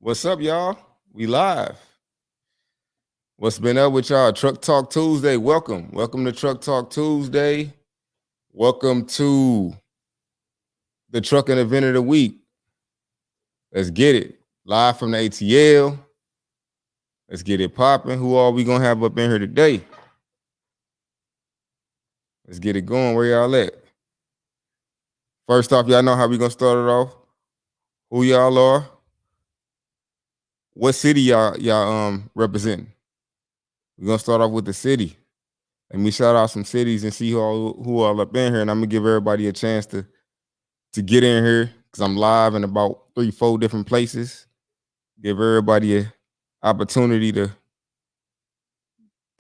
What's up, y'all? We live. What's been up with y'all? Truck Talk Tuesday. Welcome. Welcome to Truck Talk Tuesday. Welcome to the trucking event of the week. Let's get it. Live from the ATL. Let's get it popping. Who are we going to have up in here today? Let's get it going. Where y'all at? First off, y'all know how we going to start it off? Who y'all are? What city y'all representing? We're going to start off with the city. Let me shout out some cities and see who all up in here. And I'm going to give everybody a chance to get in here because I'm live in about 3-4 different places. Give everybody an opportunity to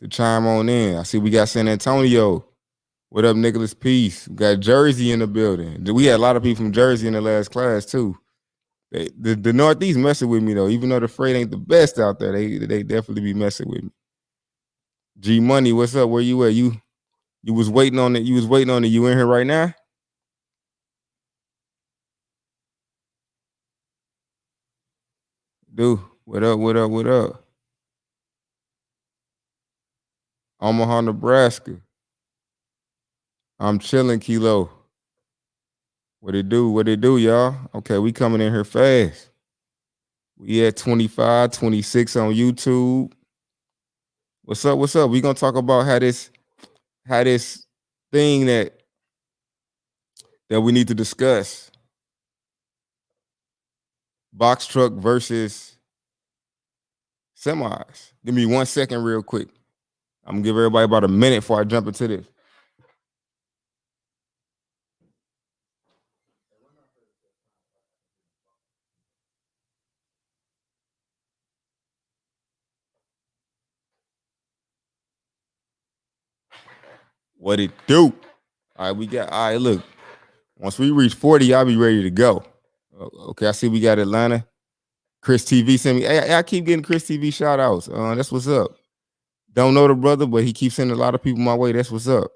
chime on in. I see we got San Antonio. What up, Nicholas Peace? We got Jersey in the building. We had a lot of people from Jersey in the last class, too. The Northeast messing with me, though. Even though the freight ain't the best out there, they definitely be messing with me. G Money, what's up? Where you at? You was waiting on it. You was waiting on it. You in here right now? Dude, what up? What up? What up? Omaha, Nebraska. I'm chilling, Kilo. What it do? What it do, y'all? Okay, we coming in here fast. We at 25, 26 on YouTube. What's up? What's up? We gonna talk about how this thing that we need to discuss. Box truck versus semis. Give me 1 second real quick. I'm gonna give everybody about a minute before I jump into this. What it do? All right, look. Once we reach 40, I'll be ready to go. Okay, I see we got Atlanta. Chris TV sent me. I keep getting Chris TV shout outs. That's what's up. Don't know the brother, but he keeps sending a lot of people my way. That's what's up.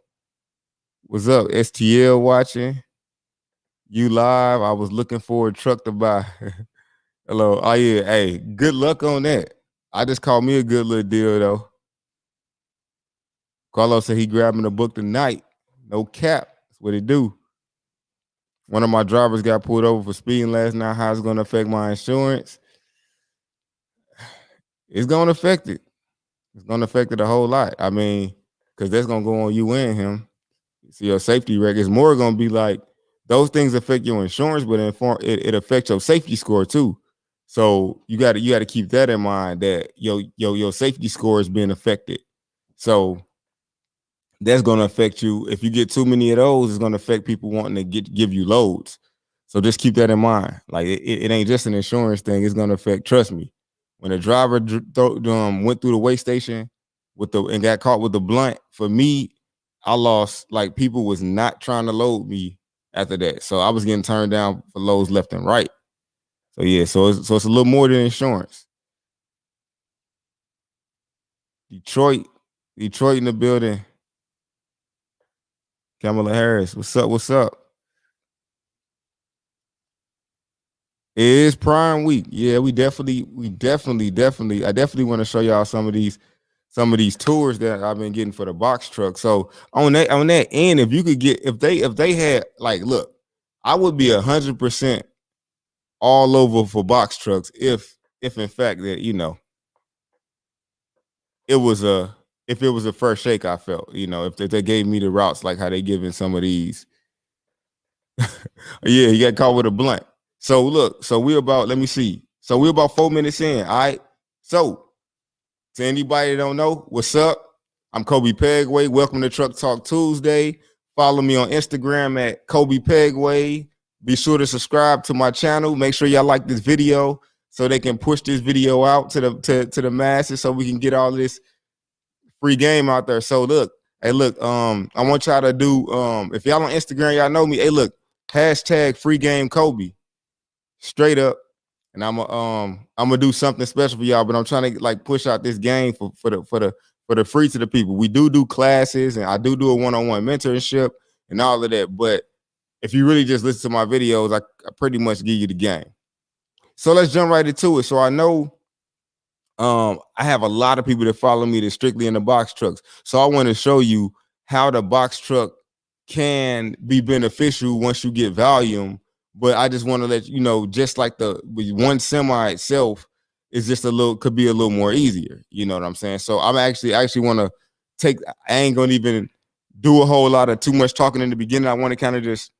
What's up? STL watching. You live. I was looking for a truck to buy. Hello. Oh, yeah. Hey, good luck on that. I just called me a good little deal, though. Carlos said he grabbing a book tonight. No cap. That's what it do. One of my drivers got pulled over for speeding last night. How it's going to affect my insurance? It's going to affect it. It's going to affect it a whole lot. I mean, because that's going to go on you and him. So your safety record is more going to be like, those things affect your insurance, but it affects your safety score too. So you got to keep that in mind, that your safety score is being affected. So that's going to affect you. If you get too many of those, it's going to affect people wanting to give you loads. So just keep that in mind. Like it ain't just an insurance thing. It's going to affect. Trust me. When a driver went through the weigh station and got caught with the blunt, for me, I lost. Like people was not trying to load me after that. So I was getting turned down for loads left and right. So yeah, so it's a little more than insurance. Detroit in the building. Kamala Harris, what's up? What's up? It is Prime Week. Yeah, I definitely want to show y'all some of these tours that I've been getting for the box truck. So on that end, if you could get, if they had, like, look, I would be 100% all over for box trucks if in fact that, you know, if it was a first shake I felt, you know, if they gave me the routes like how they giving some of these. Yeah, he got caught with a blunt. So look, we're about 4 minutes in. All right. So to anybody that don't know, what's up? I'm Coby Pegway. Welcome to Truck Talk Tuesday. Follow me on Instagram at Coby Pegway. Be sure to subscribe to my channel. Make sure y'all like this video so they can push this video out to the masses so we can get all of this free game out there. So look, I want y'all to do, if y'all on Instagram, y'all know me. Hey, look, hashtag free game Coby. Straight up. And I'm gonna do something special for y'all, but I'm trying to like push out this game for the free to the people. We do classes, and I do a one-on-one mentorship and all of that. But if you really just listen to my videos, I pretty much give you the game. So let's jump right into it. So I know I have a lot of people that follow me that's strictly in the box trucks. So I want to show you how the box truck can be beneficial once you get volume. But I just want to let you know, just like the one semi itself is just a little could be a little more easier. You know what I'm saying? So I'm actually want to take. I ain't gonna even do a whole lot of too much talking in the beginning. I want to kind of just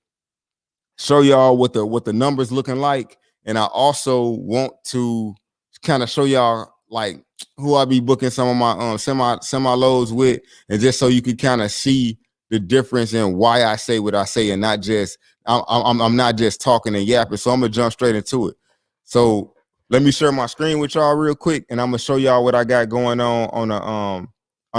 show y'all what the numbers looking like, and I also want to kind of show y'all like who I be booking some of my semi loads with, and just so you can kind of see the difference in why I say what I say, and not just I'm not just talking and yapping. So I'm gonna jump straight into it. So let me share my screen with y'all real quick, and I'm gonna show y'all what I got going on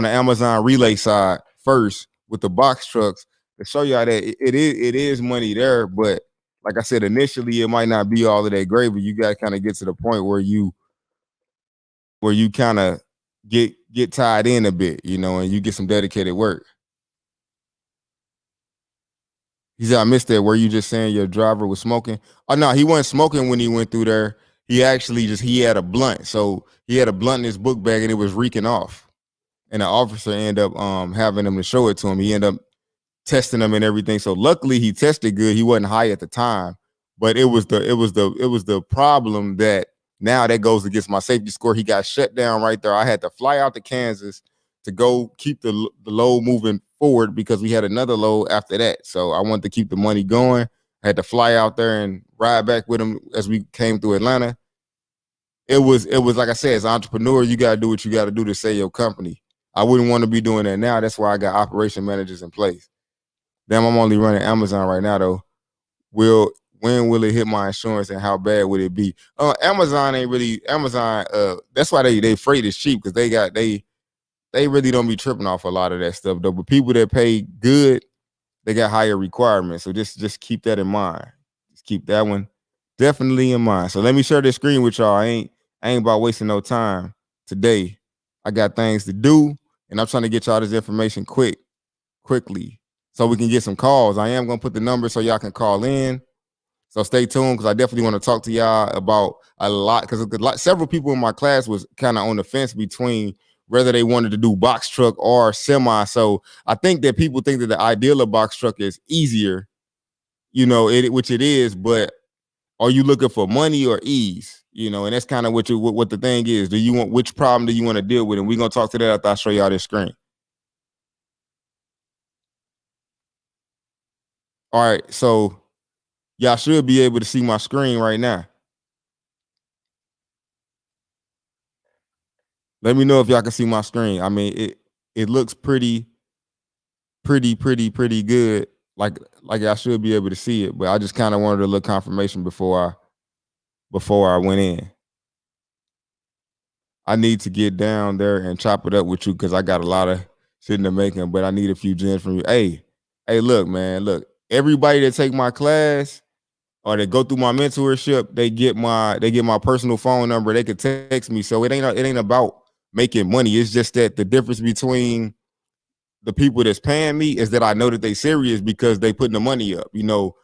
the Amazon relay side first with the box trucks to show y'all that it is money there, but like I said, initially it might not be all of that great, but you got to kind of get to the point where you kind of get tied in a bit, you know, and you get some dedicated work. He said, I missed that. Were you just saying your driver was smoking? Oh no, he wasn't smoking when he went through there. He actually he had a blunt. So he had a blunt in his book bag and it was reeking off. And the officer ended up having him to show it to him. He ended up testing them and everything. So luckily he tested good. He wasn't high at the time, but it was the problem that now that goes against my safety score. He got shut down right there. I had to fly out to Kansas to go keep the load moving forward because we had another load after that. So I wanted to keep the money going. I had to fly out there and ride back with him as we came through Atlanta. It was like I said, as an entrepreneur, you gotta do what you gotta do to save your company. I wouldn't want to be doing that now. That's why I got operation managers in place. Damn, I'm only running Amazon right now though. When will it hit my insurance and how bad would it be? Amazon ain't really Amazon. That's why they freight is cheap because they really don't be tripping off a lot of that stuff though. But people that pay good, they got higher requirements. So just keep that in mind. Just keep that one definitely in mind. So let me share this screen with y'all. I ain't about wasting no time today. I got things to do, and I'm trying to get y'all this information quickly, so we can get some calls. I am gonna put the number so y'all can call in. So stay tuned because I definitely want to talk to y'all about a lot because several people in my class was kind of on the fence between whether they wanted to do box truck or semi. So I think that people think that the ideal of box truck is easier, you know, which it is, but are you looking for money or ease? You know, and that's kind of what the thing is. Do you want which problem do you want to deal with? And we're gonna talk to that after I show y'all this screen. All right, so y'all should be able to see my screen right now. Let me know if y'all can see my screen. I mean, it looks pretty good. Like I should be able to see it, but I just kind of wanted a little confirmation before I went in. I need to get down there and chop it up with you because I got a lot of shit in the making, but I need a few gems from you. Hey, look, man, look. Everybody that take my class or they go through my mentorship, they get my personal phone number. They could text me. So it ain't about making money. It's just that the difference between the people that's paying me is that I know that they serious because they putting the money up. You know,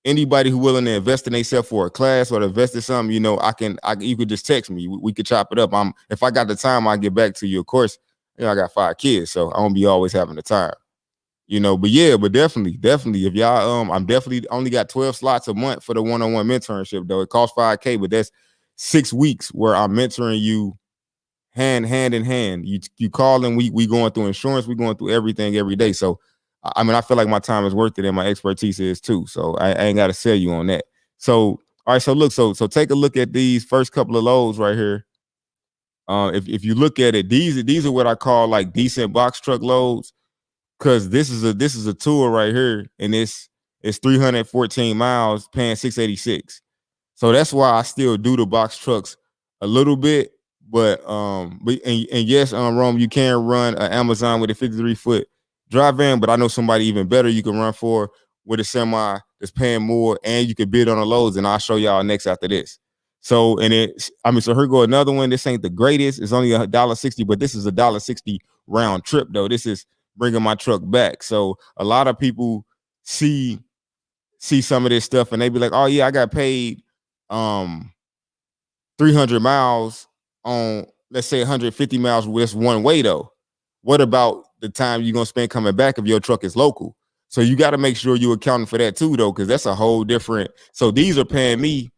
anybody who willing to invest in themselves for a class or to invest in something, you know, you could just text me. We could chop it up. If I got the time, I'll get back to you. Of course, you know, I got 5 kids, so I won't be always having the time. You know, but yeah, but definitely, if y'all, I'm definitely only got 12 slots a month for the one-on-one mentorship though. It costs 5K, but that's 6 weeks where I'm mentoring you hand in hand. You call and we going through insurance, we going through everything every day. So I mean, I feel like my time is worth it and my expertise is too. So I ain't got to sell you on that. So all right, so look, so take a look at these first couple of loads right here. If you look at it, these are what I call like decent box truck loads, because this is a tour right here, and it's 314 miles, paying 686. So that's why I still do the box trucks a little bit. But yes, Rome, you can run an Amazon with a 53-foot dry van, but I know somebody even better you can run for with a semi that's paying more, and you can bid on the loads, and I'll show y'all next after this. So so here go another one. This ain't the greatest. It's only $1.60, but this is $1.60 round trip though. This is bringing my truck back. So a lot of people see some of this stuff and they be like, oh yeah, I got paid 300 miles on, let's say 150 miles with one way though. What about the time you're gonna spend coming back if your truck is local? So you got to make sure you're accounting for that too though, because that's a whole different. So these are paying me,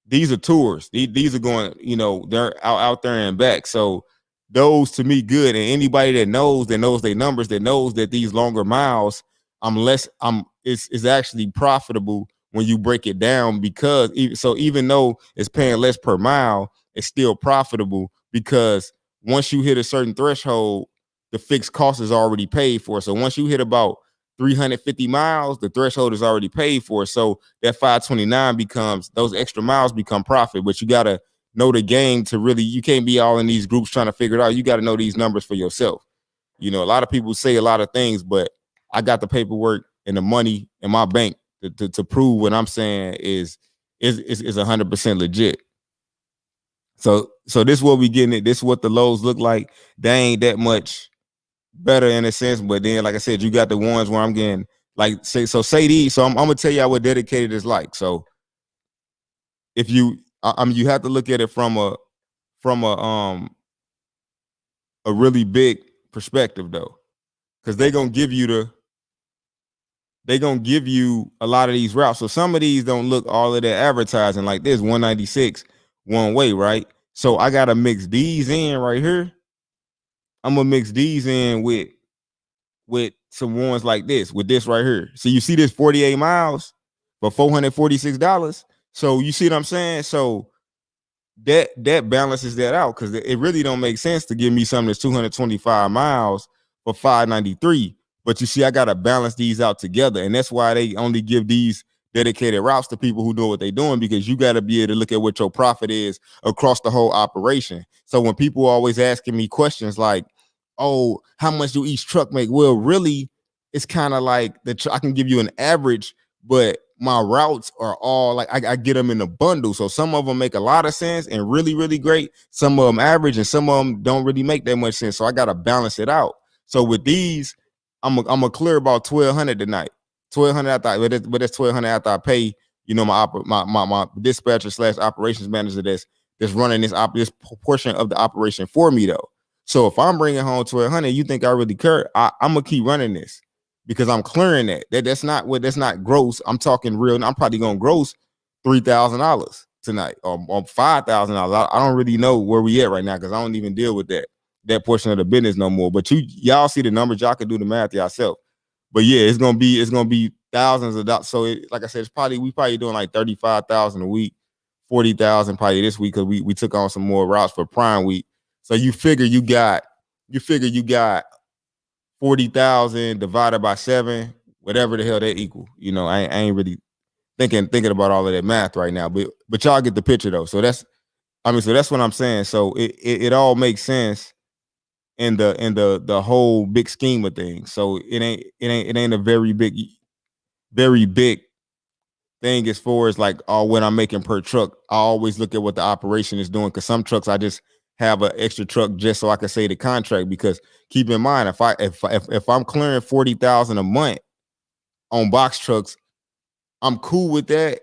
these are tours. These are going, they're out there and back. So those to me good. And anybody that knows their numbers, that knows that these longer miles, it's actually profitable when you break it down, because even though it's paying less per mile, it's still profitable because once you hit a certain threshold, the fixed cost is already paid for. So once you hit about 350 miles, the threshold is already paid for. So that 529 becomes, those extra miles become profit. But you got to know the game to really, you can't be all in these groups trying to figure it out. You got to know these numbers for yourself. A lot of people say a lot of things, but I got the paperwork and the money in my bank to prove what I'm saying is 100% legit. So this is what we getting it. This is what the lows look like. They ain't that much better in a sense, but then like I said, you got the ones where I'm getting like say these. So I'm gonna tell y'all what dedicated is like. So if you you have to look at it from a really big perspective though, because they're gonna give you a lot of these routes. So some of these don't look all of that advertising like this 196 one way, right? So I gotta mix these in right here. I'm gonna mix these in with some ones like this, with this right here. So you see this 48 miles for $446. So you see what I'm saying? So that balances that out, because it really don't make sense to give me something that's 225 miles for $593. But you see, I gotta balance these out together, and that's why they only give these dedicated routes to people who know what they're doing, because you got to be able to look at what your profit is across the whole operation. So when people are always asking me questions like, oh, how much do each truck make? Well, really, it's kind of like I can give you an average, but my routes are all like I get them in a bundle. So some of them make a lot of sense and really, really great. Some of them average, and some of them don't really make that much sense. So I got to balance it out. So with these, I'm gonna clear about 1,200 tonight. 1,200 after, but that's 1,200 after I pay, my dispatcher / operations manager that's running this portion of the operation for me though. So if I'm bringing home 1,200, you think I really care? I'm gonna keep running this because I'm clearing that. That's not gross. I'm talking real. I'm probably gonna gross $3,000 tonight or $5,000. I don't really know where we at right now because I don't even deal with that portion of the business no more. But y'all see the numbers, y'all can do the math yourself. But yeah, it's gonna be thousands of dollars. So like I said, we probably doing like 35,000 a week, 40,000 probably this week because we took on some more routes for Prime Week. So you figure you got 40,000 divided by 7, whatever the hell that equal. I ain't really thinking about all of that math right now, but y'all get the picture though. So that's what I'm saying. So it all makes sense in the whole big scheme of things. So it ain't a very big thing as far as like what I'm making per truck. I always look at what the operation is doing, because some trucks I just have an extra truck just so I can say the contract. Because keep in mind, if I'm clearing 40,000 a month on box trucks, I'm cool with that,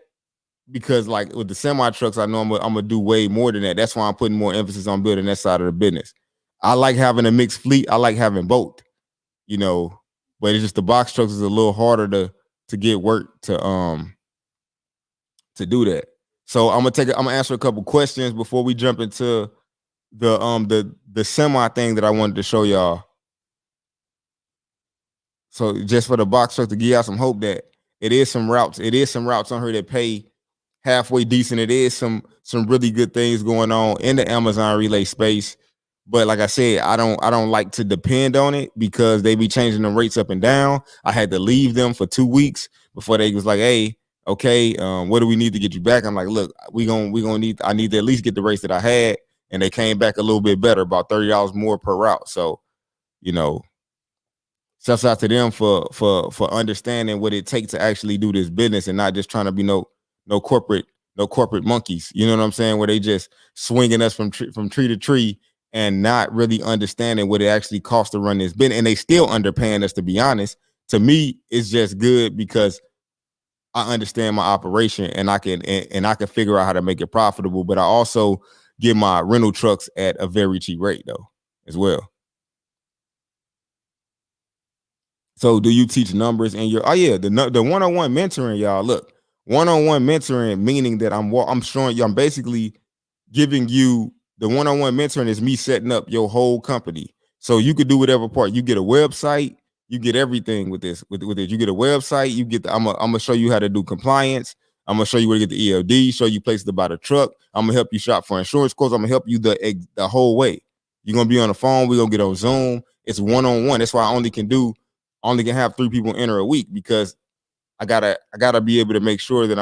because like with the semi trucks, I know I'm gonna do way more than that. That's why I'm putting more emphasis on building that side of the business. I like having a mixed fleet. I like having both, but it's just the box trucks is a little harder to get work to do that. So I'm gonna answer a couple questions before we jump into the semi thing that I wanted to show y'all. So just for the box truck, to give y'all some hope that it is some routes on here that pay halfway decent. It is some really good things going on in the Amazon relay space. But like I said, I don't like to depend on it because they be changing the rates up and down. I had to leave them for 2 weeks before they was like, hey, okay, what do we need to get you back? I'm like, look, I need to at least get the rates that I had. And they came back a little bit better, about $30 more per route. So, shouts out to them for understanding what it takes to actually do this business and not just trying to be no corporate monkeys. You know what I'm saying? Where they just swinging us from tree to tree and not really understanding what it actually costs to run this business. And they still underpaying us, to be honest. To me, it's just good because I understand my operation and I can figure out how to make it profitable. But I also get my rental trucks at a very cheap rate though, as well. So do you teach numbers in your? Oh yeah, the one-on-one mentoring, y'all. Look, one-on-one mentoring meaning that I'm showing you. I'm basically giving you the one-on-one mentoring is me setting up your whole company. So you could do whatever part. You get a website, you get everything with this. With it, you get a website, you get I'm gonna show you how to do compliance. I'm gonna show you where to get the ELD, show you places to buy the truck. I'm gonna help you shop for insurance quotes. I'm gonna help you the whole way. You're gonna be on the phone, we're gonna get on Zoom. It's one-on-one. That's why I only can have 3 people enter a week because I gotta be able to make sure that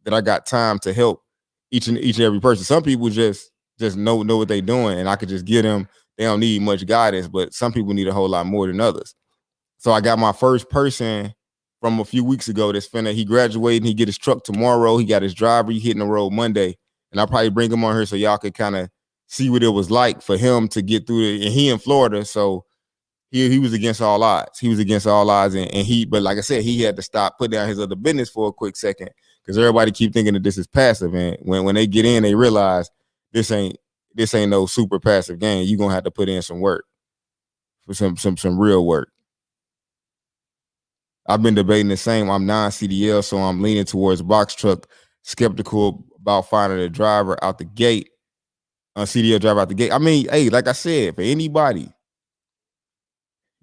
I got time to help each and every person. Some people just know what they're doing, and I could just get them. They don't need much guidance, but some people need a whole lot more than others. So I got my first person from a few weeks ago that's finna. He graduated. He get his truck tomorrow. He got his driver. He hitting the road Monday, and I'll probably bring him on here so y'all could kind of see what it was like for him to get through it. And he in Florida, so he was against all odds. He was against all odds, and he. But like I said, he had to stop, put down his other business for a quick second because everybody keep thinking that this is passive, and when they get in, they realize this ain't no super passive game. You are gonna have to put in some work, for some real work. I've been debating the same. I'm non-CDL, so I'm leaning towards box truck. Skeptical about finding a driver out the gate, a CDL driver out the gate. I mean, hey, like I said, for anybody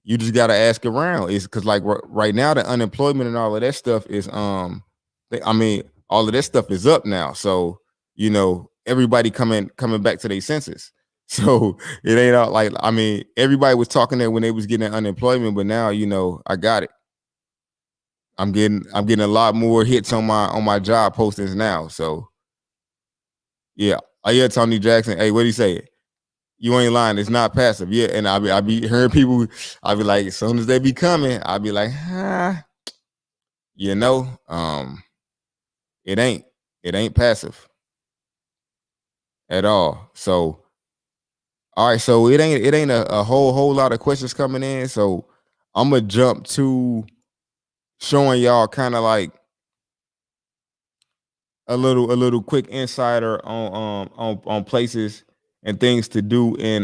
you just got to ask around. It's because like right now the unemployment and all of that stuff is I mean all of that stuff is up now. So everybody coming back to their senses. So it ain't all like I mean everybody was talking there when they was getting unemployment, but now I got it. I'm getting a lot more hits on my job postings now. So yeah, I hear Tony Jackson. Hey, what do you say? You ain't lying. It's not passive. Yeah. And I be hearing people, I be like, as soon as they be coming, I be like, you know, it ain't, it ain't passive at all. So, all right. So it ain't a whole lot of questions coming in. So I'm gonna jump to showing y'all kind of like a little quick insider on places and things to do in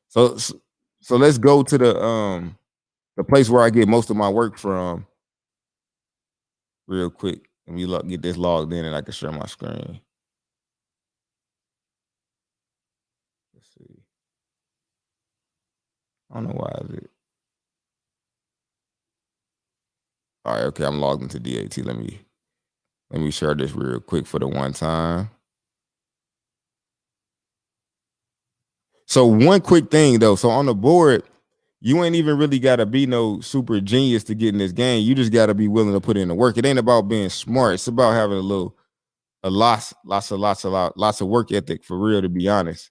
so so let's go to the place where I get most of my work from real quick. Let me get this logged in and I can share my screen. Let's see. I don't know why is it. All right, okay, I'm logged into DAT. Let me share this real quick for the one time. So one quick thing though. So on the board, you ain't even really gotta be no super genius to get in this game. You just gotta be willing to put in the work. It ain't about being smart. It's about having lots of work ethic for real, to be honest.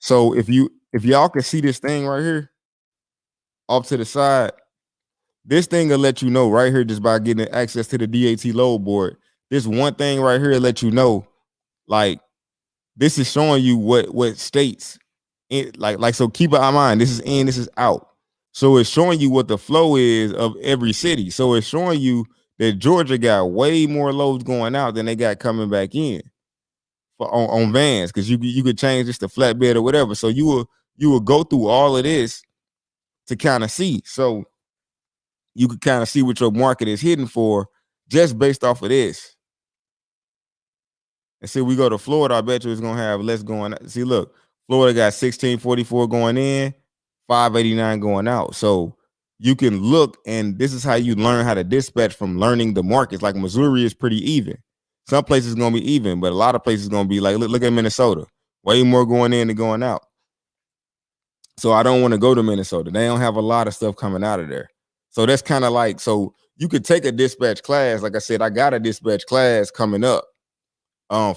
So if y'all can see this thing right here off to the side, this thing will let you know right here just by getting access to the DAT load board. This one thing right here will let you know, like this is showing you what states like so keep it in mind. This is in, this is out. So it's showing you what the flow is of every city. So it's showing you that Georgia got way more loads going out than they got coming back in on vans because you could change this to flatbed or whatever. So you will go through all of this to kind of see. So you could kind of see what your market is hitting for just based off of this. And see, we go to Florida, I bet you it's gonna have less going. See, look, Florida got 1644 going in, 589 going out. So you can look, and this is how you learn how to dispatch from learning the markets. Like Missouri is pretty even. Some places gonna be even, but a lot of places gonna be like, look at Minnesota, way more going in than going out. So I don't want to go to Minnesota. They don't have a lot of stuff coming out of there. So that's kind of like, so you could take a dispatch class. Like I said, I got a dispatch class coming up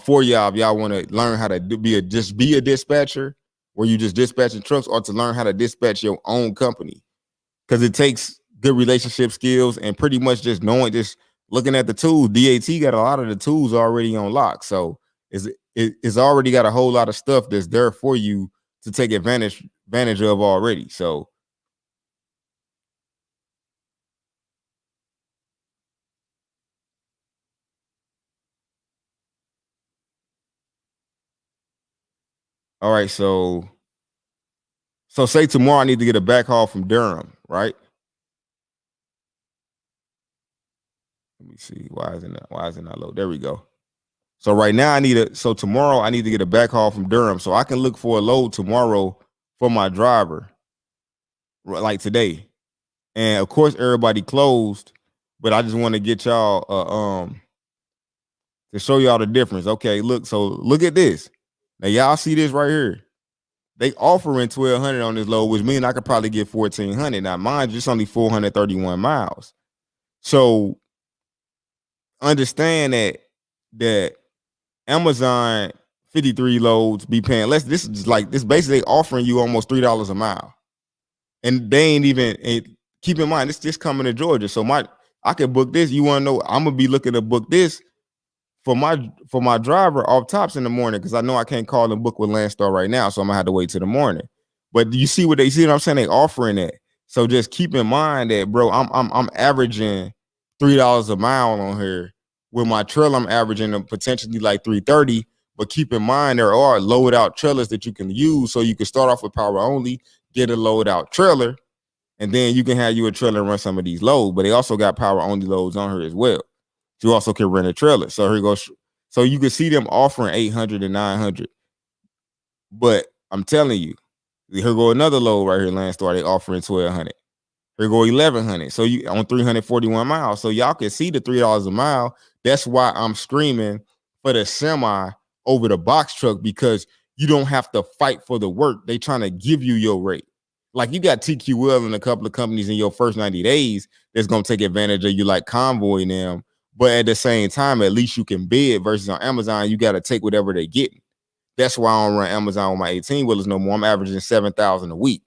for y'all if y'all want to learn how to be a dispatcher where you just dispatching trucks, or to learn how to dispatch your own company, because it takes good relationship skills and pretty much just knowing, just looking at the tools. DAT got a lot of the tools already on lock, so it's already got a whole lot of stuff that's there for you to take advantage of already. So All right, so say tomorrow I need to get a back haul from Durham, right? Let me see. Why is it not low? There we go. So right now so tomorrow I need to get a back haul from Durham. So I can look for a load tomorrow for my driver, like today. And of course everybody closed, but I just want to get y'all to show y'all the difference. Okay, look at this. Now y'all see this right here. They offering 1,200 on this load, which means I could probably get 1,400. Now mine just only 431 miles. So understand that Amazon 53 loads be paying less. This is like this basically offering you almost $3 a mile. And they ain't even keep in mind, it's just coming to Georgia. So I can book this. You want to know I'm gonna be looking to book this for my driver off tops in the morning because I know I can't call and book with Landstar right now, so I'm gonna have to wait till the morning. But you see what I'm saying? They offering that. So just keep in mind that, bro, I'm averaging $3 a mile on here. With my trailer, I'm averaging potentially like 330. But keep in mind there are load out trailers that you can use, so you can start off with power only, get a load out trailer, and then you can have you a trailer and run some of these loads. But they also got power only loads on here as well. You also can rent a trailer. So here goes. So you can see them offering 800 and 900. But I'm telling you, here go another load right here, Landstar. They offering 1,200. Here go 1,100. So you on 341 miles. So y'all can see the $3 a mile. That's why I'm screaming for the semi over the box truck, because you don't have to fight for the work. They trying to give you your rate. Like you got TQL and a couple of companies in your first 90 days that's gonna take advantage of you, like Convoy them. But at the same time, at least you can bid. Versus on Amazon, you got to take whatever they get. That's why I don't run Amazon with my 18 wheelers no more. I'm averaging 7,000 a week,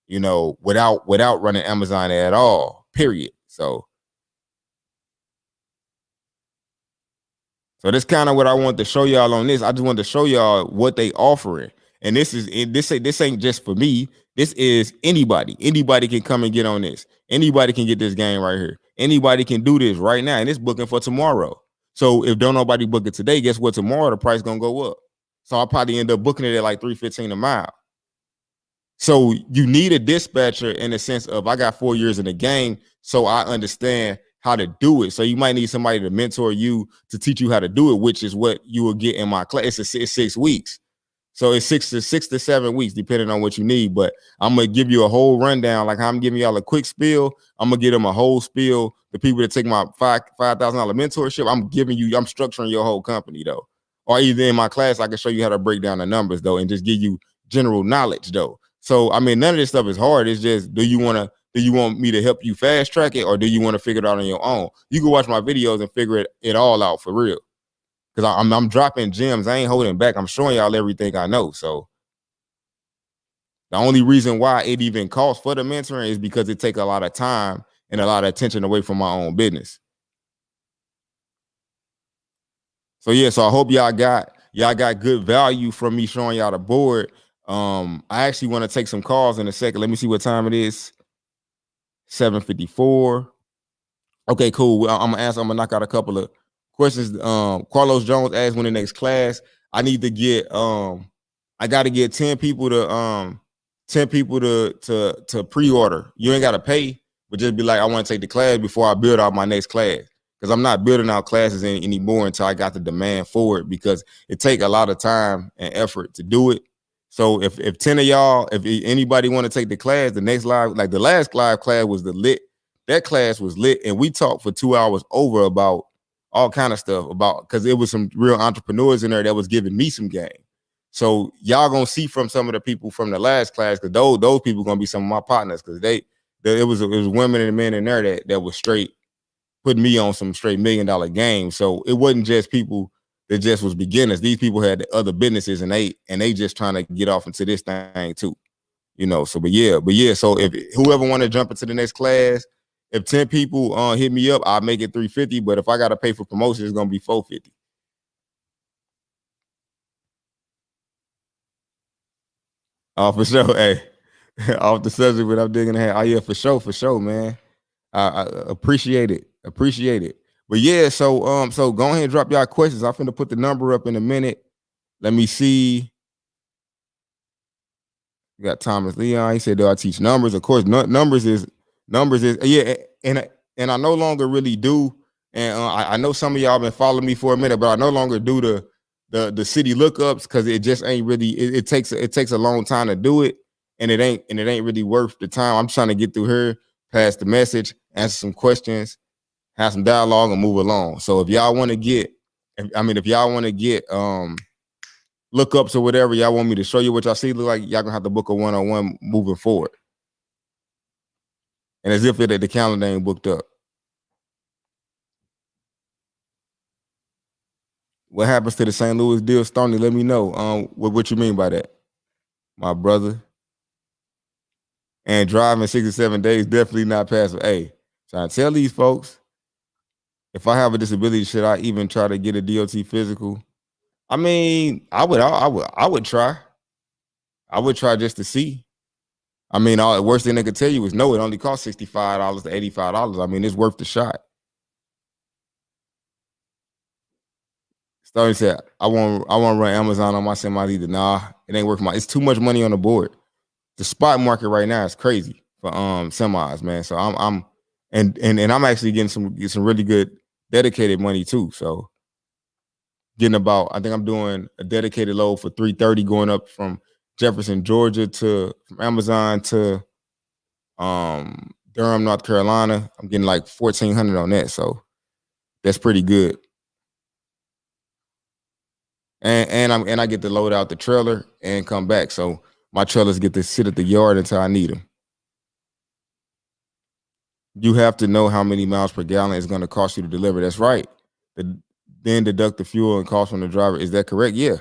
without running Amazon at all. Period. So that's kind of what I want to show y'all on this. I just wanted to show y'all what they offering. And this ain't just for me. This is anybody. Anybody can come and get on this. Anybody can get this game right here. Anybody can do this right now. And it's booking for tomorrow. So if don't nobody book it today, guess what? Tomorrow the price gonna go up. So I'll probably end up booking it at like $315 a mile. So you need a dispatcher in the sense of I got 4 years in the game, so I understand how to do it. So you might need somebody to mentor you to teach you how to do it, which is what you will get in my class. It's 6 weeks. So it's 6 to 7 weeks, depending on what you need. But I'm gonna give you a whole rundown, like how I'm giving y'all a quick spiel. I'm gonna give them a whole spiel. The people that take my $5,000 mentorship, I'm structuring your whole company though. Or either in my class, I can show you how to break down the numbers though, and just give you general knowledge though. So I mean, none of this stuff is hard. It's just, do you want me to help you fast track it, or do you want to figure it out on your own? You can watch my videos and figure it all out for real. Because I'm dropping gems. I ain't holding back. I'm showing y'all everything I know. So the only reason why it even costs for the mentoring is because it takes a lot of time and a lot of attention away from my own business. So yeah, so I hope y'all got good value from me showing y'all the board. I actually want to take some calls in a second. Let me see what time it is. 7:54. Okay, cool. I'm gonna knock out a couple of questions. Carlos Jones asked when the next class. I need to get I gotta get 10 people to pre-order. You ain't gotta pay, but just be like, I want to take the class before I build out my next class. Because I'm not building out classes anymore until I got the demand for it, because it take a lot of time and effort to do it. So if 10 of y'all, if anybody want to take the class, the next live, like the last live class was that class was lit, and we talked for 2 hours over about all kind of stuff, because it was some real entrepreneurs in there that was giving me some game. So y'all gonna see from some of the people from the last class, because those people gonna be some of my partners, because it was women and men in there that was straight putting me on some straight $1 million games. So it wasn't just people that just was beginners. These people had other businesses, and they just trying to get off into this thing too. So but yeah. So if whoever want to jump into the next class, if 10 people hit me up, I'll make it 350. But if I gotta pay for promotion, it's gonna be 450. Oh, for sure. Hey, off the subject, but I'm digging ahead. Oh yeah, for sure, man. I appreciate it. But yeah, so go ahead and drop y'all questions. I'm finna put the number up in a minute. Let me see. You got Thomas Leon. He said, "Do I teach numbers?" Of course, numbers is yeah, and I no longer really do. And I know some of y'all been following me for a minute, but I no longer do the city lookups because it just ain't really. It takes a long time to do it, and it ain't really worth the time. I'm trying to get through here, pass the message, answer some questions, have some dialogue, and move along. So if y'all want to get, if y'all want to get lookups or whatever, y'all want me to show you what y'all see look like, y'all gonna have to book a one-on-one moving forward. And as if the calendar ain't booked up. What happens to the St. Louis deal, Stoney? Let me know. What you mean by that, my brother? And driving 67 days definitely not passive. Hey, trying to tell these folks, if I have a disability, should I even try to get a DOT physical? I mean, I would try. I would try just to see. I mean, all the worst thing they could tell you is no, it only costs $65 to $85. I mean, it's worth the shot. Stoney said, I want to run Amazon on my semi either. Nah, it ain't worth it's too much money on the board. The spot market right now is crazy for semis, man. So I'm actually getting some really good dedicated money too. So getting about, I think I'm doing a dedicated load for 330 going up from Jefferson, Georgia from Amazon to Durham, North Carolina. I'm getting like 1,400 on that. So that's pretty good. And I get to load out the trailer and come back. So my trailers get to sit at the yard until I need them. You have to know how many miles per gallon it's going to cost you to deliver. That's right. Then deduct the fuel and cost from the driver. Is that correct? Yeah.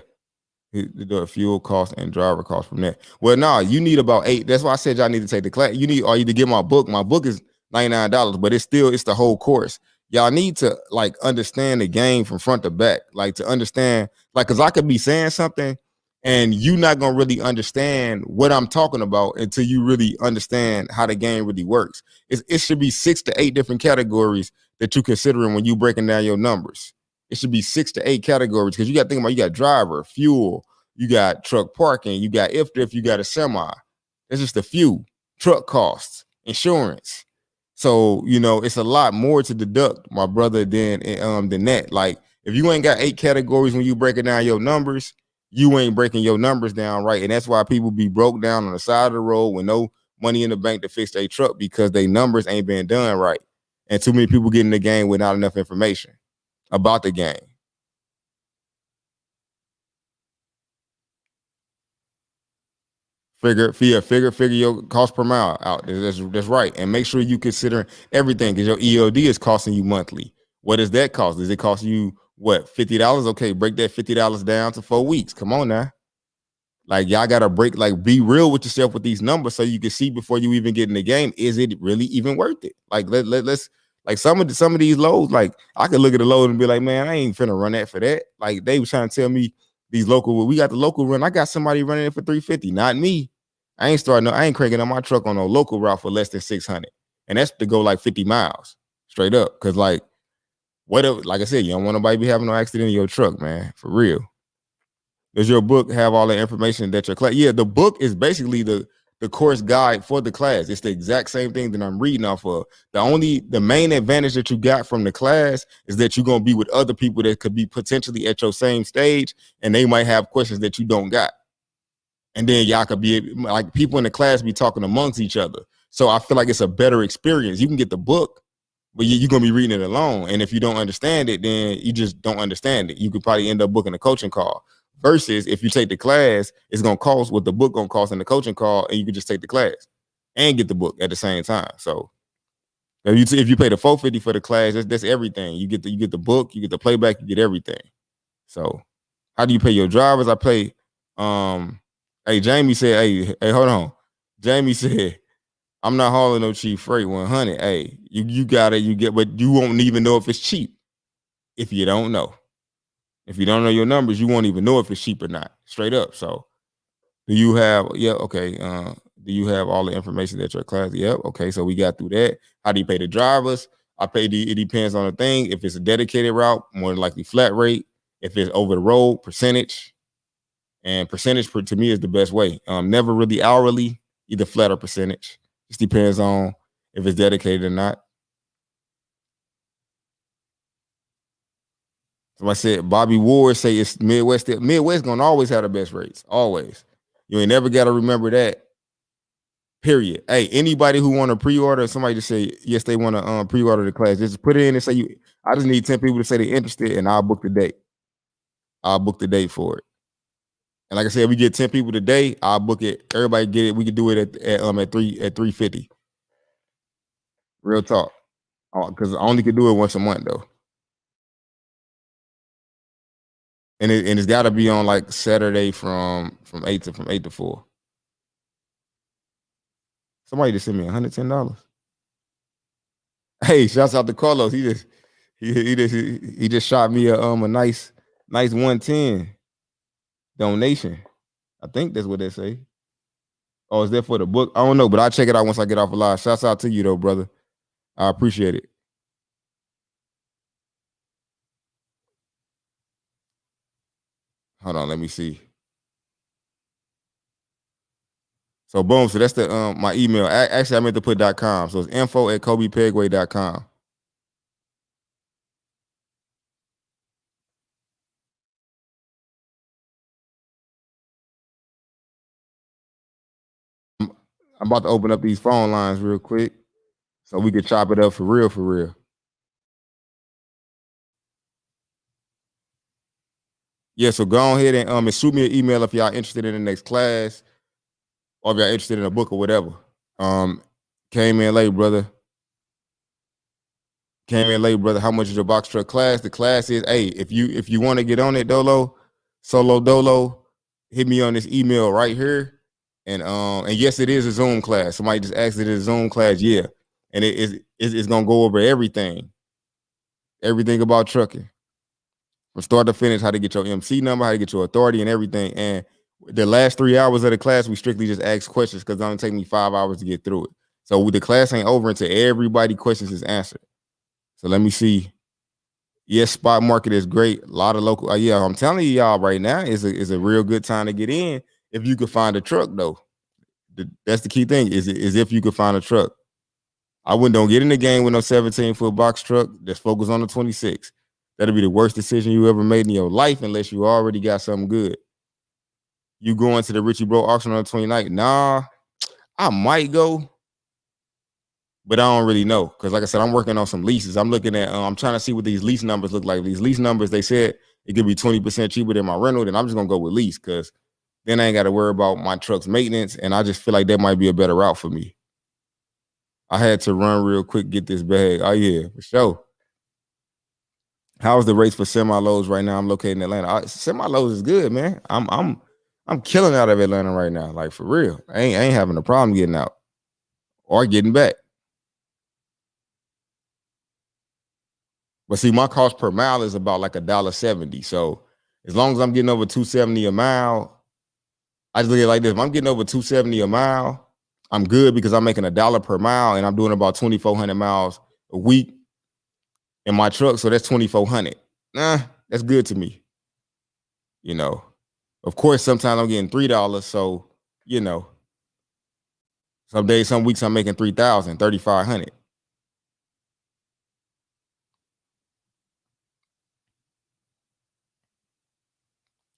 The fuel cost and driver cost from that. Well, no, you need about 8. That's why I said y'all need to take the class. You need to get my book. My book is $99, but it's the whole course. Y'all need to like understand the game from front to back, like to understand, like, because I could be saying something and you not gonna really understand what I'm talking about until you really understand how the game really works. It should be 6 to 8 different categories that you considering when you breaking down your numbers. It should be 6 to 8 categories because you got to think about, you got driver, fuel, you got truck parking, you got if you got a semi. It's just a few. Truck costs, insurance. So, it's a lot more to deduct, my brother, than that. Like, if you ain't got 8 categories when you breaking down your numbers, you ain't breaking your numbers down right. And that's why people be broke down on the side of the road with no money in the bank to fix their truck because their numbers ain't been done right. And too many people get in the game with not enough information about the game. Figure your cost per mile out. That's right. And make sure you consider everything because your ELD is costing you monthly. What does that cost? Does it cost you what, $50? Okay, break that $50 down to 4 weeks. Come on now. Like, y'all gotta be real with yourself with these numbers so you can see before you even get in the game, is it really even worth it? Like, let's like some of these loads, like I could look at the load and be like, man, I ain't finna run that for that. Like, they was trying to tell me these local, we got the local run. I got somebody running it for 350, not me. I ain't cranking on my truck on a local route for less than 600. And that's to go like 50 miles straight up. Cause like, like I said, you don't want nobody be having no accident in your truck, man, for real. Does your book have all the information that your class? Yeah, the book is basically the course guide for the class. It's the exact same thing that I'm reading off of. The main advantage that you got from the class is that you're gonna be with other people that could be potentially at your same stage, and they might have questions that you don't got. And then y'all could be like, people in the class be talking amongst each other. So I feel like it's a better experience. You can get the book, but you're gonna be reading it alone. And if you don't understand it, then you just don't understand it. You could probably end up booking a coaching call. Versus if you take the class, it's gonna cost what the book gonna cost in the coaching call, and you can just take the class and get the book at the same time. So if you pay the $450 for the class, that's everything. You get the book, you get the playback, you get everything. So how do you pay your drivers? I pay. Hey, Jamie said, hey, hold on. Jamie said, I'm not hauling no cheap freight 100. Hey, you got it, but you won't even know if it's cheap if you don't know. If you don't know your numbers, you won't even know if it's cheap or not. Straight up. So do you have, okay. Do you have all the information that your class? Yep. Okay. So we got through that. How do you pay the drivers? It depends on the thing. If it's a dedicated route, more than likely flat rate. If it's over the road, percentage. And percentage to me is the best way. Never really hourly, either flat or percentage. Just depends on if it's dedicated or not. So I said, Bobby Ward say it's Midwest. Midwest gonna always have the best rates. Always. You ain't never got to remember that. Period. Hey, anybody who want to pre-order, somebody just say yes, they want to pre-order the class. Just put it in and say you. I just need 10 people to say they're interested, and I'll book the date. I'll book the date for it. And like I said, we get 10 people today. I'll book it. Everybody get it. We can do it at 350. Real talk. Because I only can do it once a month though. And it's got to be on like Saturday from 8 to 4. Somebody just sent me $110. Hey, shouts out to Carlos. He just shot me a nice 110 donation. I think that's what they say. Oh, is that for the book? I don't know, but I'll check it out once I get off a live. Shouts out to you though, brother. I appreciate it. Hold on, let me see. So boom, so that's the my email. Actually, I meant to put .com. So it's info@CobyPegway.com. I'm about to open up these phone lines real quick so we can chop it up for real, for real. Yeah, so go ahead and shoot me an email if y'all interested in the next class or if y'all interested in a book or whatever. Came in late, brother. How much is your box truck class? The class is, hey, if you want to get on it, Solo Dolo, hit me on this email right here. And yes, it is a Zoom class. Somebody just asked it is a Zoom class. Yeah. And it's gonna go over everything about trucking. From start to finish, how to get your MC number, how to get your authority and everything. And the last 3 hours of the class, we strictly just ask questions because it's gonna take me 5 hours to get through it. So the class ain't over until everybody questions is answered. So let me see. Yes, spot market is great. A lot of local. Yeah, I'm telling y'all right now is a real good time to get in if you could find a truck though. That's the key thing is if you could find a truck. I don't get in the game with no 17-foot box truck. Just focus on the 26. That'll be the worst decision you ever made in your life unless you already got something good. You going to the Richie Bro auction on the 29th? Nah, I might go, but I don't really know. Because like I said, I'm working on some leases. I'm looking at, I'm trying to see what these lease numbers look like. These lease numbers, they said it could be 20% cheaper than my rental. Then I'm just going to go with lease because then I ain't got to worry about my truck's maintenance. And I just feel like that might be a better route for me. I had to run real quick, get this bag. Oh yeah, for sure. How's the rates for semi-loads right now? I'm located in Atlanta. Semi-loads is good, man. I'm killing out of Atlanta right now. Like for real. I ain't having a problem getting out or getting back. But see, my cost per mile is about like $1.70. So as long as I'm getting over $2.70 a mile, I just look at it like this. If I'm getting over $2.70 a mile, I'm good because I'm making $1 per mile and I'm doing about 2,400 miles a week in my truck. So that's 2,400. Nah, that's good to me. You know, of course, sometimes I'm getting $3. So, you know, some days, some weeks I'm making 3,000, 3,500.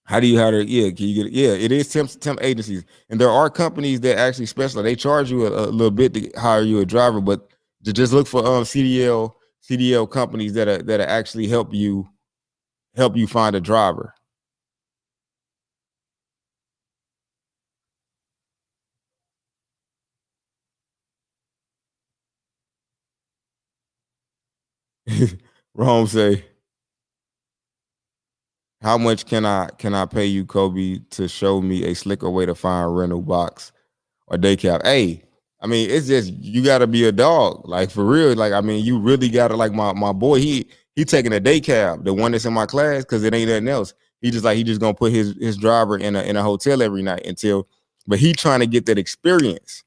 How do you yeah, can you get it? Yeah, it is temp agencies. And there are companies that actually specialize. They charge you a little bit to hire you a driver, but to just look for CDL companies that actually help you find a driver. Rome say, how much can I pay you, Coby, to show me a slicker way to find rental box or day cab? Hey, I mean, it's just you gotta be a dog. Like for real. Like, I mean, you really gotta like my boy, he taking a day cab, the one that's in my class, because it ain't nothing else. He just gonna put his driver in a hotel every night but he trying to get that experience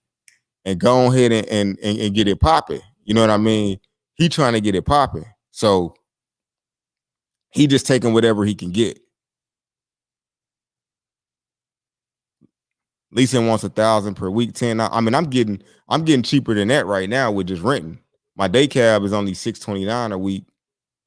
and go ahead and get it popping. You know what I mean? He trying to get it popping. So he just taking whatever he can get. Leasing wants 1,000 per week, 10. I mean, I'm getting cheaper than that right now with just renting. My day cab is only $6.29 a week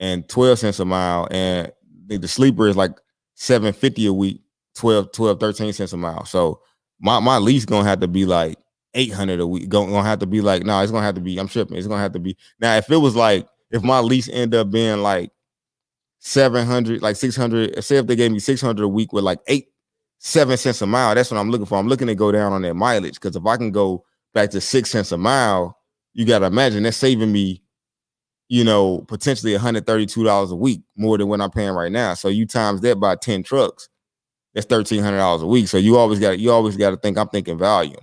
and 12 cents a mile. And the sleeper is like $7.50 a week, 13 cents a mile. So my lease gonna have to be like 800 a week. Gonna have to be like, no, it's gonna have to be, I'm tripping. It's gonna have to be. Now, if it was like, if my lease ended up being like 700, like 600, say if they gave me 600 a week with like 7 cents a mile, that's what I'm looking for. I'm looking to go down on that mileage, because if I can go back to 6 cents a mile, you got to imagine that's saving me, potentially $132 a week more than what I'm paying right now. So you times that by 10 trucks, that's $1,300 a week. So you always got to think, I'm thinking value.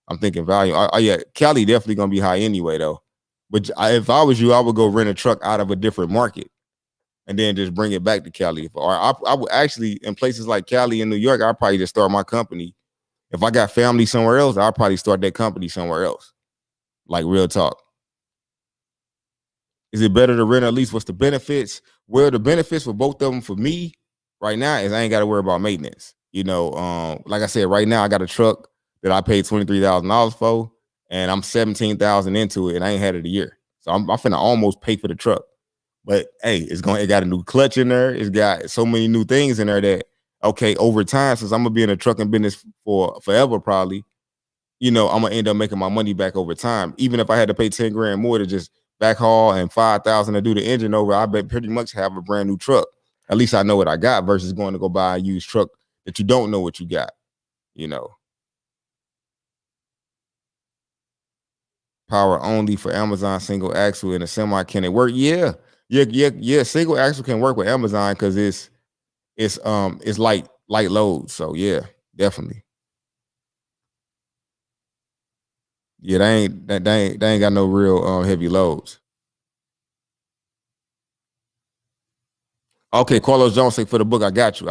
Yeah, Cali definitely gonna be high anyway though. But if I was you, I would go rent a truck out of a different market and then just bring it back to Cali. Or I would actually, in places like Cali and New York, I'd probably just start my company. If I got family somewhere else, I'd probably start that company somewhere else. Like, real talk. Is it better to rent, or at least what's the benefits? Well, the benefits for both of them for me right now is I ain't got to worry about maintenance. Like I said, right now I got a truck that I paid $23,000 for, and I'm 17,000 into it, and I ain't had it a year. So I'm finna almost pay for the truck. But hey, it got a new clutch in there. It's got so many new things in there that, okay, over time, since I'm gonna be in the trucking business for forever, probably, I'm gonna end up making my money back over time. Even if I had to pay 10 grand more to just backhaul and 5,000 to do the engine over, I bet pretty much have a brand new truck. At least I know what I got versus going to go buy a used truck that you don't know what you got. Power only for Amazon single axle in a semi. Can it work? Yeah. Single axle can work with Amazon because it's light load. So yeah, definitely. Yeah, they ain't got no real heavy loads. Okay, Carlos Jones say for the book, I got you.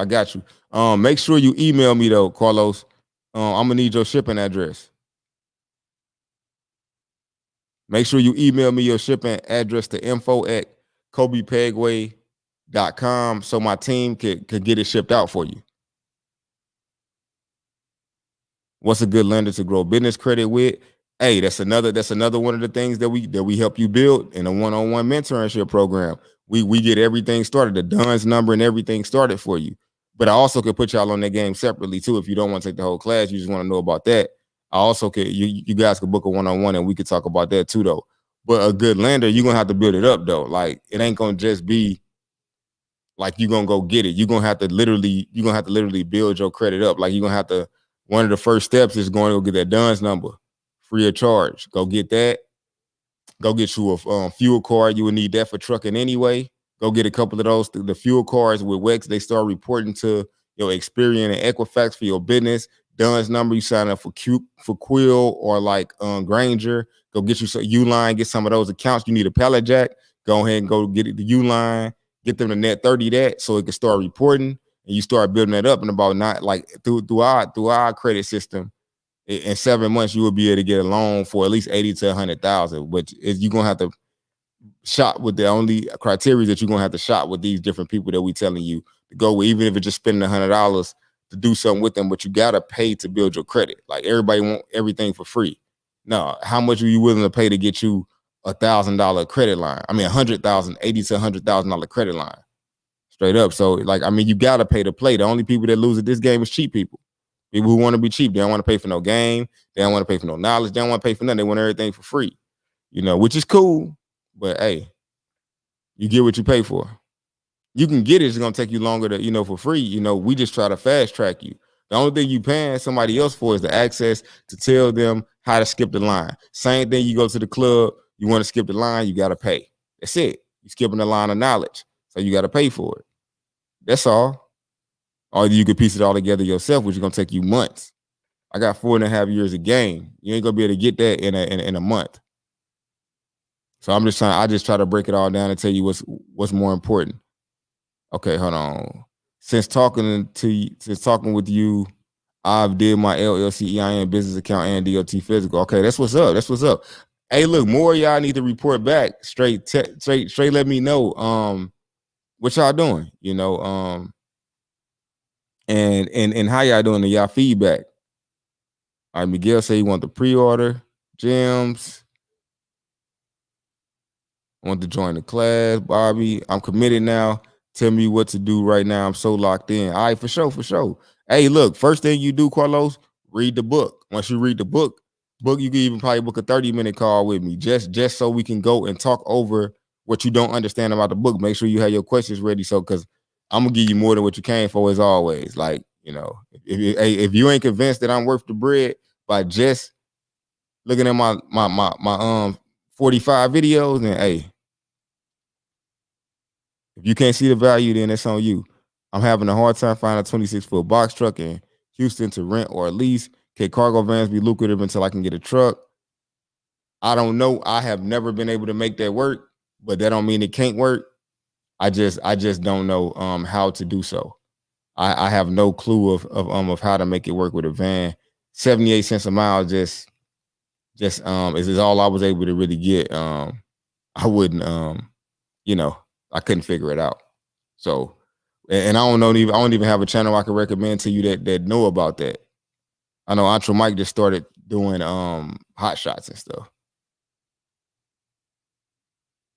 Make sure you email me though, Carlos. I'm gonna need your shipping address. Make sure you email me your shipping address to info@CobyPegway.com so my team could get it shipped out for you. What's a good lender to grow business credit with? Hey, that's another one of the things that we help you build in a one-on-one mentorship program. We get everything started, the Dunn's number and everything started for you. But I also could put y'all on that game separately too. If you don't want to take the whole class, you just want to know about that. I also could, you guys could book a one-on-one and we could talk about that too though. But a good lender, you're gonna have to build it up though. Like, it ain't gonna just be like you're gonna go get it. You're gonna have to literally build your credit up. Like, you're gonna have to, one of the first steps is going to go get that Dunn's number free of charge. Go get that. Go get you a fuel card. You would need that for trucking anyway. Go get a couple of those. The fuel cards with WEX, they start reporting to your Experian and Equifax for your business. Dunn's number, you sign up for Quill or like Granger. Go get you some Uline, get some of those accounts. You need a pallet jack. Go ahead and go get it to Uline. Get them to net 30 that so it can start reporting, and you start building that up. And about not like through our credit system, in 7 months you will be able to get a loan for at least 80 to 100,000. Which is, you're gonna have to shop with the only criteria that you're gonna have to shop with these different people that we telling you to go with, even if it's just spending $100 to do something with them. But you gotta pay to build your credit. Like, everybody want everything for free. No, how much are you willing to pay to get you $1,000 credit line? I mean, 100,000, 80 to $100,000 credit line, straight up. So like, I mean, you gotta pay to play. The only people that lose at this game is cheap people. People who want to be cheap. They don't want to pay for no game. They don't want to pay for no knowledge. They don't want to pay for nothing. They want everything for free, which is cool. But hey, you get what you pay for. You can get it. It's going to take you longer to, for free. We just try to fast track you. The only thing you paying somebody else for is the access to tell them how to skip the line. Same thing, you go to the club, you want to skip the line, you got to pay. That's it. You're skipping the line of knowledge. So you got to pay for it. That's all. Or you could piece it all together yourself, which is going to take you months. I got 4.5 years of game. You ain't going to be able to get that in a month. So I just try to break it all down and tell you what's more important. Okay, hold on. Since talking with you, I've did my LLC EIN business account and DOT physical. Okay, that's what's up. Hey, look, more of y'all need to report back. Straight let me know what y'all doing, and how y'all doing and y'all feedback. All right, Miguel say he want the pre-order. Gems. I want to join the class. Bobby, I'm committed now. Tell me what to do right now. I'm so locked in. All right, for sure, for sure. Hey, look, first thing you do, Carlos, read the book. Once you read the book, you can even probably book a 30-minute call with me, just so we can go and talk over what you don't understand about the book. Make sure you have your questions ready. So, because I'm gonna give you more than what you came for, as always. Like, if you ain't convinced that I'm worth the bread by just looking at my 45 videos, then hey, if you can't see the value, then it's on you. I'm having a hard time finding a 26-foot box truck in Houston to rent or lease. Can cargo vans be lucrative until I can get a truck? I don't know. I have never been able to make that work, but that don't mean it can't work. I just don't know how to do so. I have no clue of how to make it work with a van. 78 cents a mile is all I was able to really get. I wouldn't I couldn't figure it out. So, and I don't even have a channel I can recommend to you that know about that. I know Entre Mike just started doing hot shots and stuff.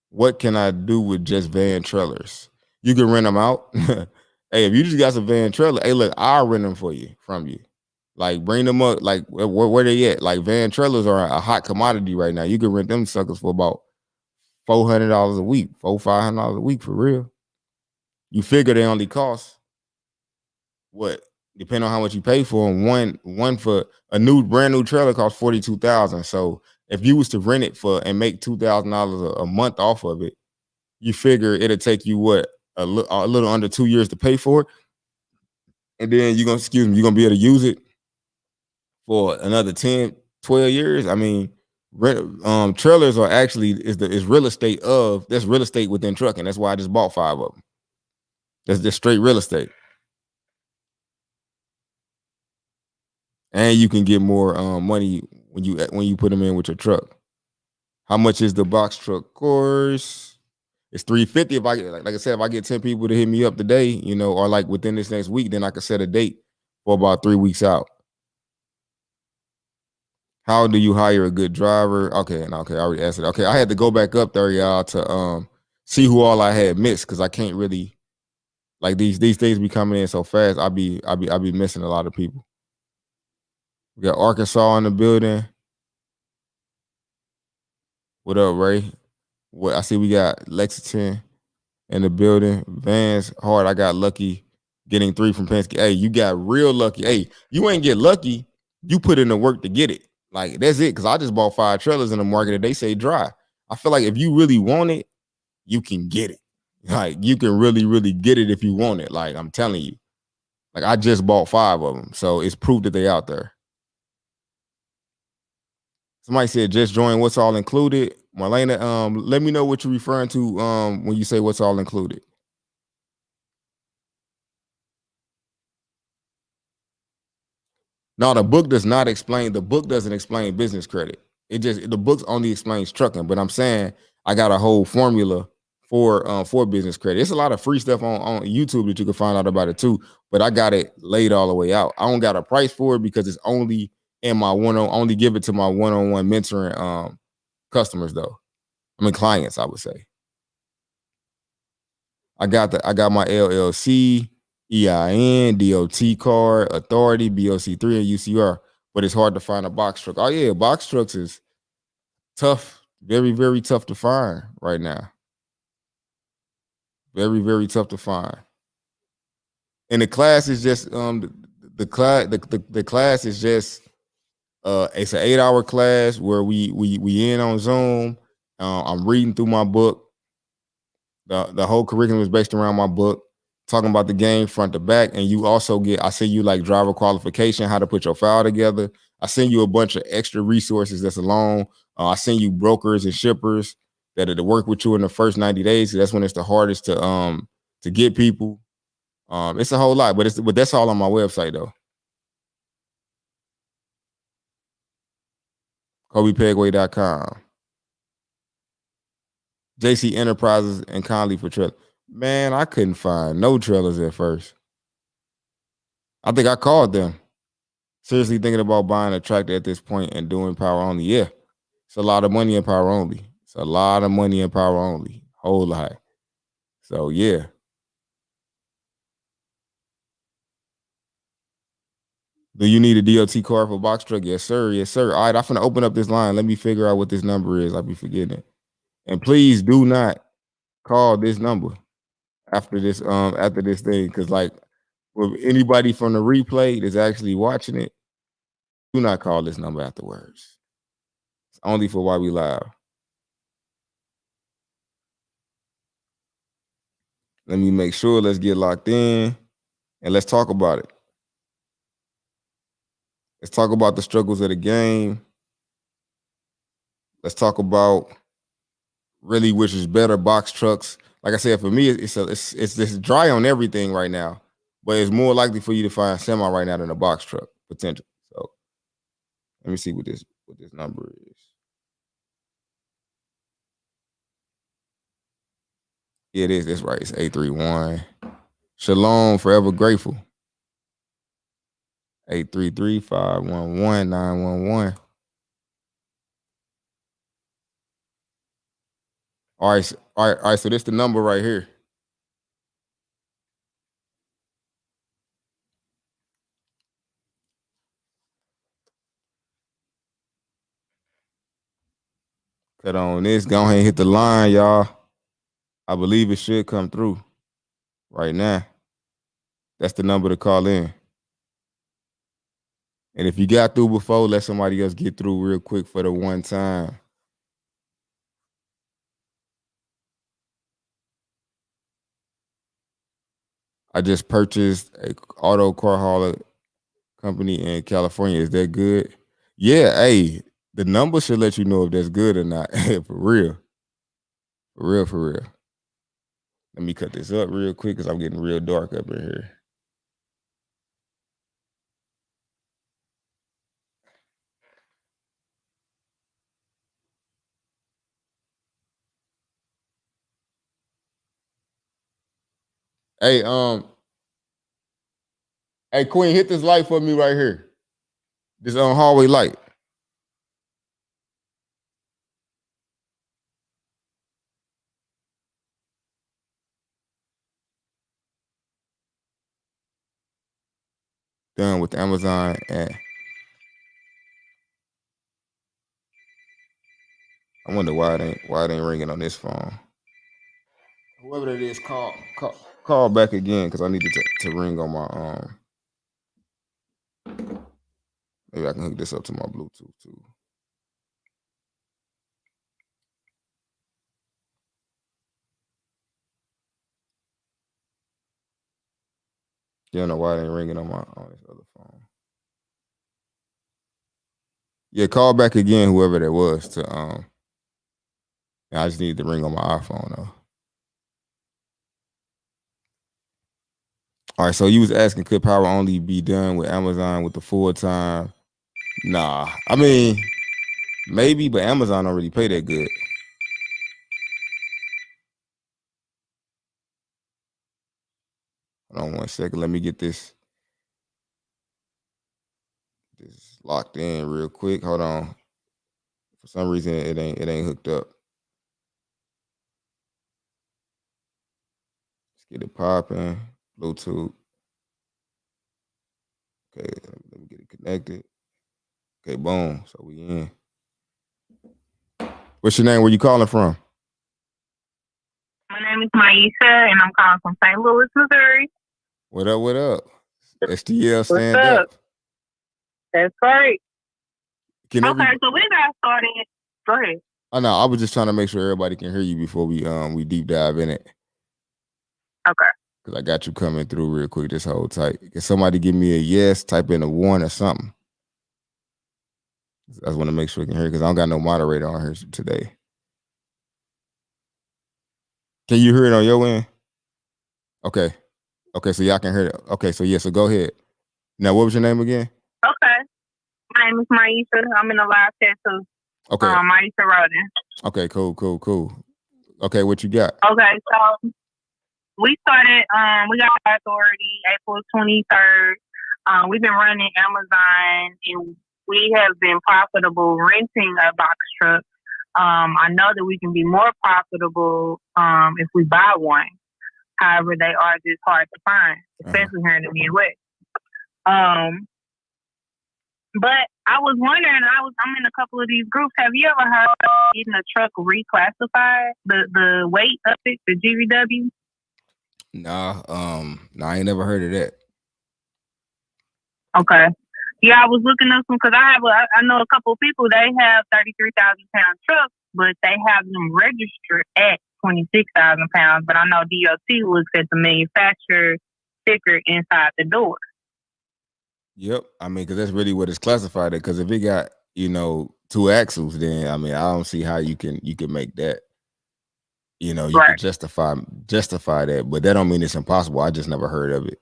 What can I do with just van trailers? You can rent them out. Hey, if you just got some van trailer, hey, look, I'll rent them from you. Like, bring them up. Like, where they at? Like, van trailers are a hot commodity right now. You can rent them suckers for about $400 a week, $500 a week for real. You figure they only cost what? Depending on how much you pay for them. One for a brand new trailer costs $42,000. So if you was to rent it for and make $2,000 a month off of it, you figure it'll take you what a little under 2 years to pay for it, and then you're gonna be able to use it for another 10, 12 years. I mean, trailers are actually is real estate that's real estate within trucking. That's why I just bought 5 of them. That's just straight real estate. And you can get more money when you put them in with your truck. How much is the box truck course? It's $350. If I get, like I said, if I get 10 people to hit me up today, or like within this next week, then I can set a date for about 3 weeks out. How do you hire a good driver? Okay, I already answered. Okay, I had to go back up there, y'all, to see who all I had missed, because I can't really, like, these things be coming in so fast. I be missing a lot of people. We got Arkansas in the building. What up, Ray? What I see, we got Lexington in the building. Vans hard. I got lucky getting 3 from Penske. Hey, you got real lucky. Hey, you ain't get lucky. You put in the work to get it. Like, that's it. Because I just bought 5 trailers in the market and they say dry. I feel like if you really want it, you can get it. Like, you can really, really get it if you want it. Like, I'm telling you. Like, I just bought 5 of them. So it's proof that they out there. Somebody said just join what's all included. Marlena, let me know what you're referring to when you say what's all included. No, the book doesn't explain business credit. The book only explains trucking. But I'm saying I got a whole formula for business credit. It's a lot of free stuff on YouTube that you can find out about it too. But I got it laid all the way out. I don't got a price for it because it's only in my only give it to my one-on-one mentoring customers though. I mean clients, I would say. I got my LLC, EIN, DOT card, authority, BOC3, and UCR, but it's hard to find a box truck. Oh yeah, box trucks is tough, very, very tough to find right now. Very, very tough to find. And the class is just the class is just it's an 8-hour class where we in on Zoom. I'm reading through my book. The whole curriculum is based around my book, talking about the game front to back. And you also I send you like driver qualification, how to put your file together. I send you a bunch of extra resources that's along. I send you brokers and shippers that are to work with you in the first 90 days. That's when it's the hardest to get people. It's a whole lot, but that's all on my website though. CobyPegway.com. JC Enterprises and Conley for trailers. Man, I couldn't find no trailers at first. I think I called them. seriously thinking about buying a tractor at this point and doing power only, yeah, it's a lot of money in power only. It's a lot of money in power only, whole lot. So yeah. Do you need a DOT card for box truck? Yes, sir. Yes, sir. All right, I'm finna open up this line. Let me figure out what this number is. I'll be forgetting it. And please do not call this number after this thing, because like with anybody from the replay that's actually watching it, do not call this number afterwards. It's only for while we live. Let me make sure. Let's get locked in and let's talk about it. Let's talk about the struggles of the game. Let's talk about really which is better, box trucks. Like I said, for me, it's just dry on everything right now, but it's more likely for you to find semi right now than a box truck potential. So let me see what this number is. Yeah, it is. That's right. It's 831. Shalom, forever grateful. 833-511-911. All right, all right. So this the number right here. Cut on this. Go ahead and hit the line, y'all. I believe it should come through right now. That's the number to call in. And if you got through before, let somebody else get through real quick for the one time. I just purchased a auto car hauler company in California. Is that good? Yeah, hey, the number should let you know if that's good or not. For real. For real, for real. Let me cut this up real quick because I'm getting real dark up in here. Hey, hey, Queen, hit this light for me right here. This hallway light. Done with Amazon and I wonder why it ain't ringing on this phone. Whoever that is, call back again because I need it to ring on my Maybe I can hook this up to my Bluetooth too. You don't know why it ain't ringing on this other phone. Yeah, call back again, whoever that was. I just need to ring on my iPhone though. All right, so you was asking, could power only be done with Amazon with the full time? Nah, I mean maybe, but Amazon don't really pay that good. Hold on 1 second. Let me get this locked in real quick. Hold on. For some reason, it ain't hooked up. Let's get it popping. Bluetooth. Okay, let me get it connected. Okay, boom. So we in. What's your name? Where you calling from? My name is Maisha, and I'm calling from St. Louis, Missouri. What up? What up? STL, stand up. That's right. So we got started. Go ahead. I know. I was just trying to make sure everybody can hear you before we deep dive in it. Okay. Because I got you coming through real quick. Just hold tight. Can somebody give me a yes? Type in a 1 or something. I just want to make sure I can hear because I don't got no moderator on here today. Can you hear it on your end? Okay. Okay, so y'all can hear it. Okay, so yeah, so go ahead. Now, what was your name again? Okay. My name is Maisha. I'm in the live chat too. Okay. Maisha Roden. Okay, cool. Okay, what you got? Okay, so we started, we got our authority April 23rd. We've been running Amazon, and we have been profitable renting a box truck. I know that we can be more profitable if we buy one. However, they are just hard to find, especially here in the Midwest. But I was wondering, I'm in a couple of these groups. Have you ever heard of getting a truck reclassified? The weight of it, the GVW? Nah, I ain't never heard of that. Okay. Yeah, I was looking up some because I know a couple of people. They have 33,000-pound trucks, but they have them registered at 26,000 pounds. But I know DOT looks at the manufacturer sticker inside the door. Yep, I mean, because that's really what it's classified at. Because if it got 2 axles, then I mean, I don't see how you can make that. You can justify that, but that don't mean it's impossible. I just never heard of it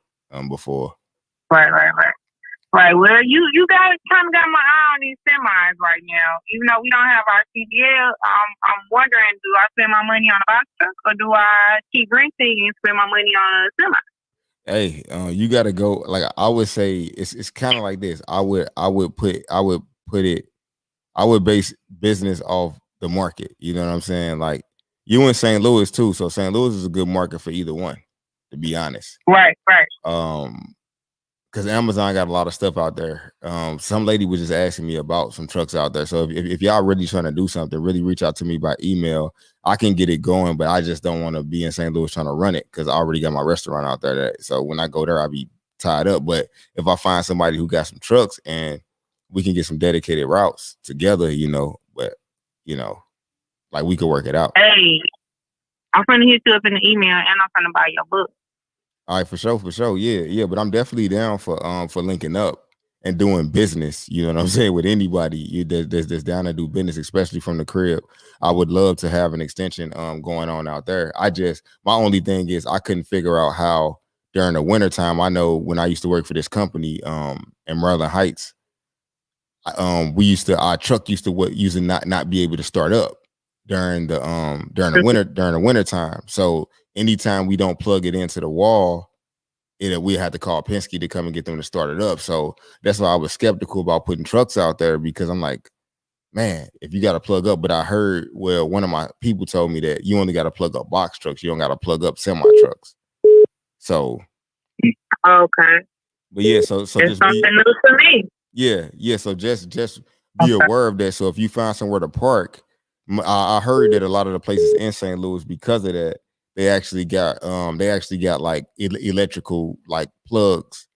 before. Right. Well, you guys kind of got my eye on these semis right now. Even though we don't have our CDL, I'm wondering, do I spend my money on a box truck or do I keep renting and spend my money on a semi? Hey, you got to go. Like I would say, it's kind of like this. I would base business off the market. You know what I'm saying? Like you in St. Louis too, so St. Louis is a good market for either one. To be honest, right. Because Amazon got a lot of stuff out there. Some lady was just asking me about some trucks out there. So if y'all really trying to do something, really reach out to me by email. I can get it going, but I just don't want to be in St. Louis trying to run it because I already got my restaurant out there. So when I go there, I'll be tied up. But if I find somebody who got some trucks and we can get some dedicated routes together, like we could work it out. Hey, I'm going to hit you up in the email and I'm going to buy your book. All right, for sure. Yeah. But I'm definitely down for linking up and doing business. You know what I'm saying? With anybody that's down to do business, especially from the crib. I would love to have an extension going on out there. My only thing is I couldn't figure out how during the wintertime. I know when I used to work for this company in Maryland Heights, our truck used to not be able to start up during the winter time. So anytime we don't plug it into the wall, we had to call Penske to come and get them to start it up. So that's why I was skeptical about putting trucks out there because I'm like, man, if you got to plug up. But I heard, one of my people told me that you only got to plug up box trucks. You don't got to plug up semi trucks. So. Okay. But yeah, so it's just something new to me. Yeah. So just be aware of that. So if you find somewhere to park, I heard that a lot of the places in St. Louis, because of that, they actually got like electrical like plugs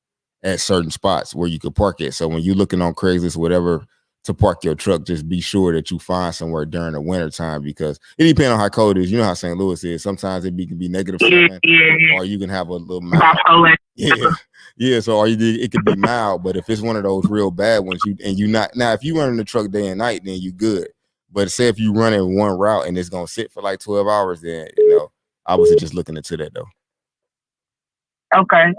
at certain spots where you could park it. So when you're looking on Craigslist, whatever, to park your truck, just be sure that you find somewhere during the winter time because it depends on how cold it is. You know how St. Louis is. Sometimes it can be -7, or you can have a little mild. Yeah. So it could be mild, but if it's one of those real bad ones, if you running the truck day and night, then you good. But say if you running one route and it's gonna sit for like 12 hours, then I was just looking into that though. Okay,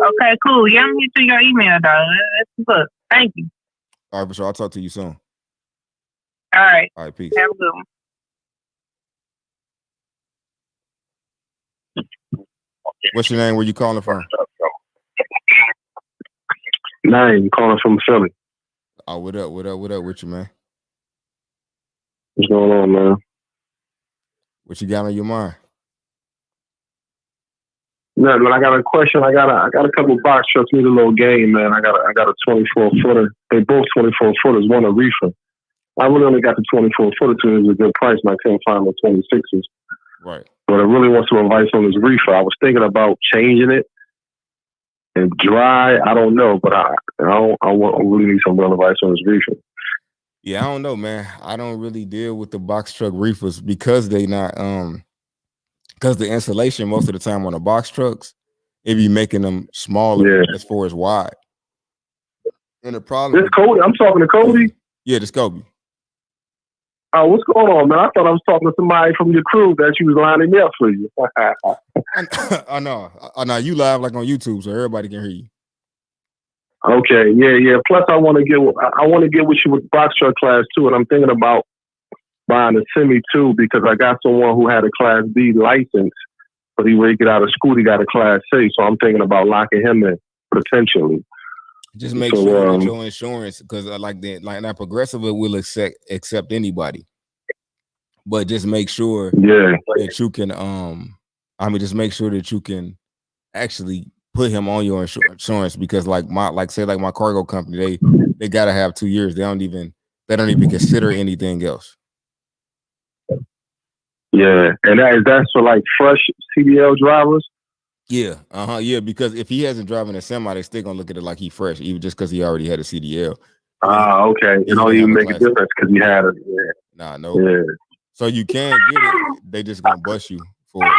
cool. Yeah, I'm here to your email, though. That's good. Thank you. All right, for sure. I'll talk to you soon. All right, peace. Have a good one. What's your name? Where you calling from? I'm calling from Philly. Oh, what up with you, man? What's going on, man? What you got on your mind? No, man, I got a question. I got a couple box trucks. Need a little game, man. I got a 24-footer. They both 24-footers. One a reefer. I really only got the 24-footer too. It was a good price, and I couldn't find the 26s. Right. But I really want some advice on this reefer. I was thinking about changing it and dry. I don't know, but I really need some real advice on this reefer. Yeah, I don't know, man. I don't really deal with the box truck reefers because they not because the insulation most of the time on the box trucks, it be making them smaller as far as wide. And the problem this Coby, I'm talking to Coby. Yeah, this Coby. Oh, what's going on, man? I thought I was talking to somebody from your crew that you was lining me up for you. I know. You live like on YouTube, so everybody can hear you. Okay, yeah. Plus, I want to get with you with box truck class too, and I'm thinking about buying a semi too because I got someone who had a Class B license, but when he get out of school, he got a Class C. So I'm thinking about locking him in potentially. Just make sure that your insurance, because like that Progressive will accept anybody, but just make sure that you can just make sure that you can actually put him on your insurance, because like my cargo company, they gotta have 2 years. They don't even consider anything else. Yeah, and that's for like fresh CDL drivers. Yeah, yeah, because if he hasn't driven a semi, they still gonna look at it like he fresh, even just because he already had a CDL. Okay. It don't even make a difference because he had it. Yeah. Nah, no. Yeah. So you can get it. They just gonna bust you for it.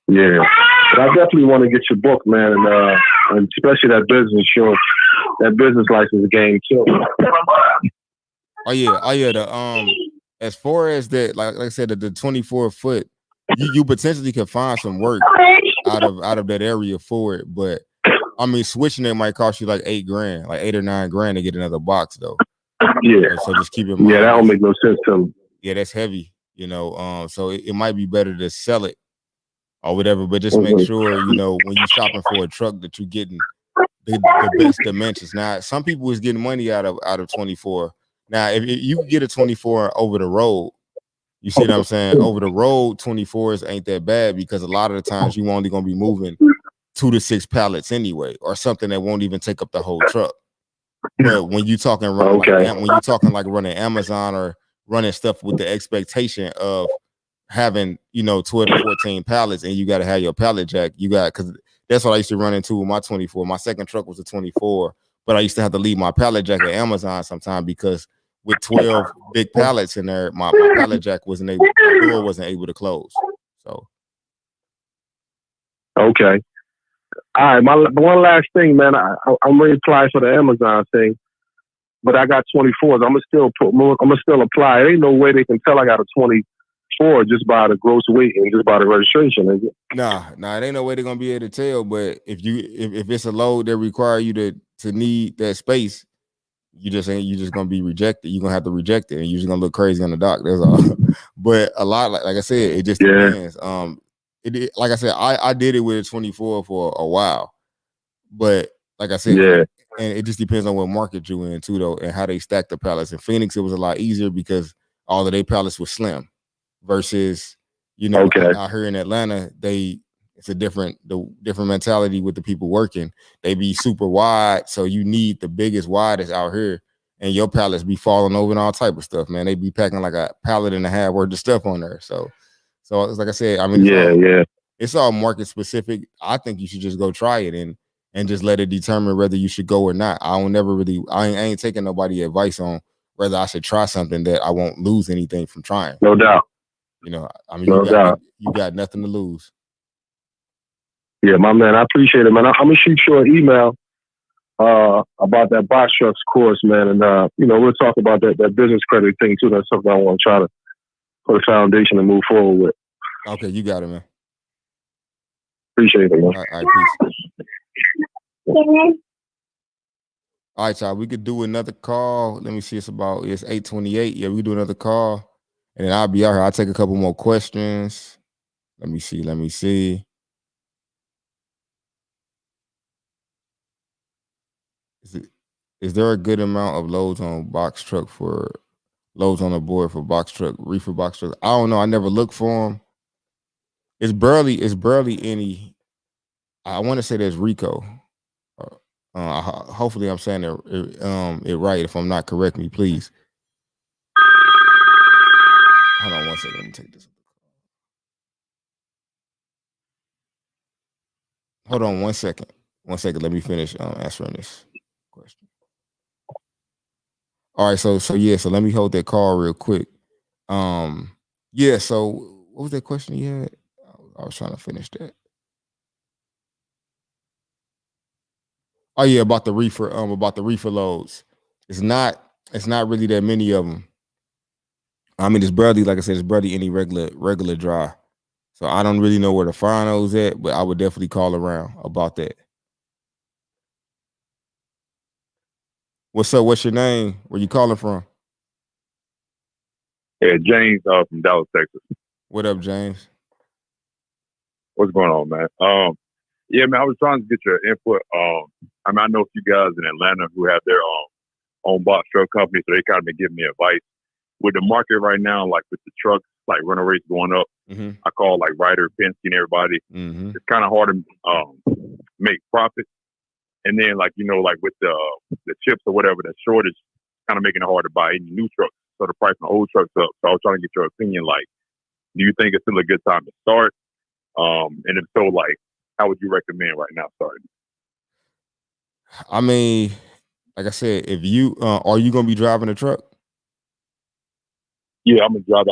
Yeah, but I definitely want to get your book, man, and especially that business insurance, that business license game too. Oh yeah. The as far as that, like I said, the 24 foot, you potentially could find some work out of that area for it, but I mean, switching it might cost you like $8,000, like $8 or $9,000 to get another box though. Yeah. So just keep in mind. Yeah, that don't make no sense to me. Yeah, that's heavy, so it might be better to sell it or whatever, but just make sure, when you're shopping for a truck that you're getting the best dimensions. Now, some people is getting money out of 24. Now, if you get a 24 over the road, you see what I'm saying? Over the road, 24s ain't that bad, because a lot of the times you only gonna be moving 2 to 6 pallets anyway, or something that won't even take up the whole truck. But when you talking running Amazon or running stuff with the expectation of having 12 to 14 pallets, and you got to have your pallet jack, because that's what I used to run into with my 24. My second truck was a 24, but I used to have to leave my pallet jack at Amazon sometime, because with 12 big pallets in there, my pallet jack the door wasn't able to close. So okay. All right, one last thing, man. I'm ready to apply for the Amazon thing, but I got 24s. I'm gonna still apply. There ain't no way they can tell I got a 24 just by the gross weight and just by the registration, is it? Nah, it ain't no way they're gonna be able to tell. But if it's a load that require you to need that space, you just gonna be rejected. You're gonna have to reject it, and you're just gonna look crazy on the dock. That's all. But a lot, like I said, it just depends. Like I said, I did it with a 24 for a while, but like I said, and it just depends on what market you're in too, though, and how they stack the pallets. In Phoenix, it was a lot easier because all of their pallets were slim, versus out here in Atlanta, it's a different mentality with the people working. They be super wide, so you need the biggest, widest out here, and your pallets be falling over and all type of stuff, man. They be packing like a pallet and a half worth of stuff on there. So it's like I said, I mean, it's all market specific. I think you should just go try it and just let it determine whether you should go or not. I ain't taking nobody advice on whether I should try something that I won't lose anything from trying. No doubt. I mean, you got nothing to lose. Yeah, my man, I appreciate it, man. I'm gonna shoot you an email about that box trucks course, man, and we'll talk about that business credit thing too. That's something I want to try to put a foundation and move forward with. Okay, you got it, man. Appreciate it, man. All right, peace. All right, y'all. We could do another call. Let me see. It's 8:28. Yeah, we could do another call, and then I'll be out here. I'll take a couple more questions. Let me see. Is there a good amount of loads on box truck loads on the board for box truck, reefer box truck? I don't know. I never look for them. It's barely any. I want to say there's Rico. Hopefully I'm saying it right. If I'm not, correct me, please. Hold on one second. Let me take this. Hold on 1 second. 1 second. Let me finish answering this question. All right. So let me hold that call real quick. So what was that question you had? I was trying to finish that. Oh yeah, about the reefer loads. It's not really that many of them. I mean, it's barely, like I said, it's barely any regular dry. So I don't really know where to find those at, but I would definitely call around about that. What's up? What's your name? Where you calling from? Yeah, James from Dallas, Texas. What up, James? What's going on, man? Yeah, man, I was trying to get your input. I mean, I know a few guys in Atlanta who have their own box truck company, so they kind of been giving me advice. With the market right now, like with the trucks, like rental rates going up, I call like Ryder, Penske, and everybody. It's kind of hard to make profit. And then, like, you know, like with the chips or whatever, the shortage kind of making it hard to buy any new trucks. So the price of old trucks up. So I was trying to get your opinion. Like, do you think it's still a good time to start? And if so, like, how would you recommend right now starting? I mean, like I said, if you are you gonna be driving a truck? Yeah, I'm a driver.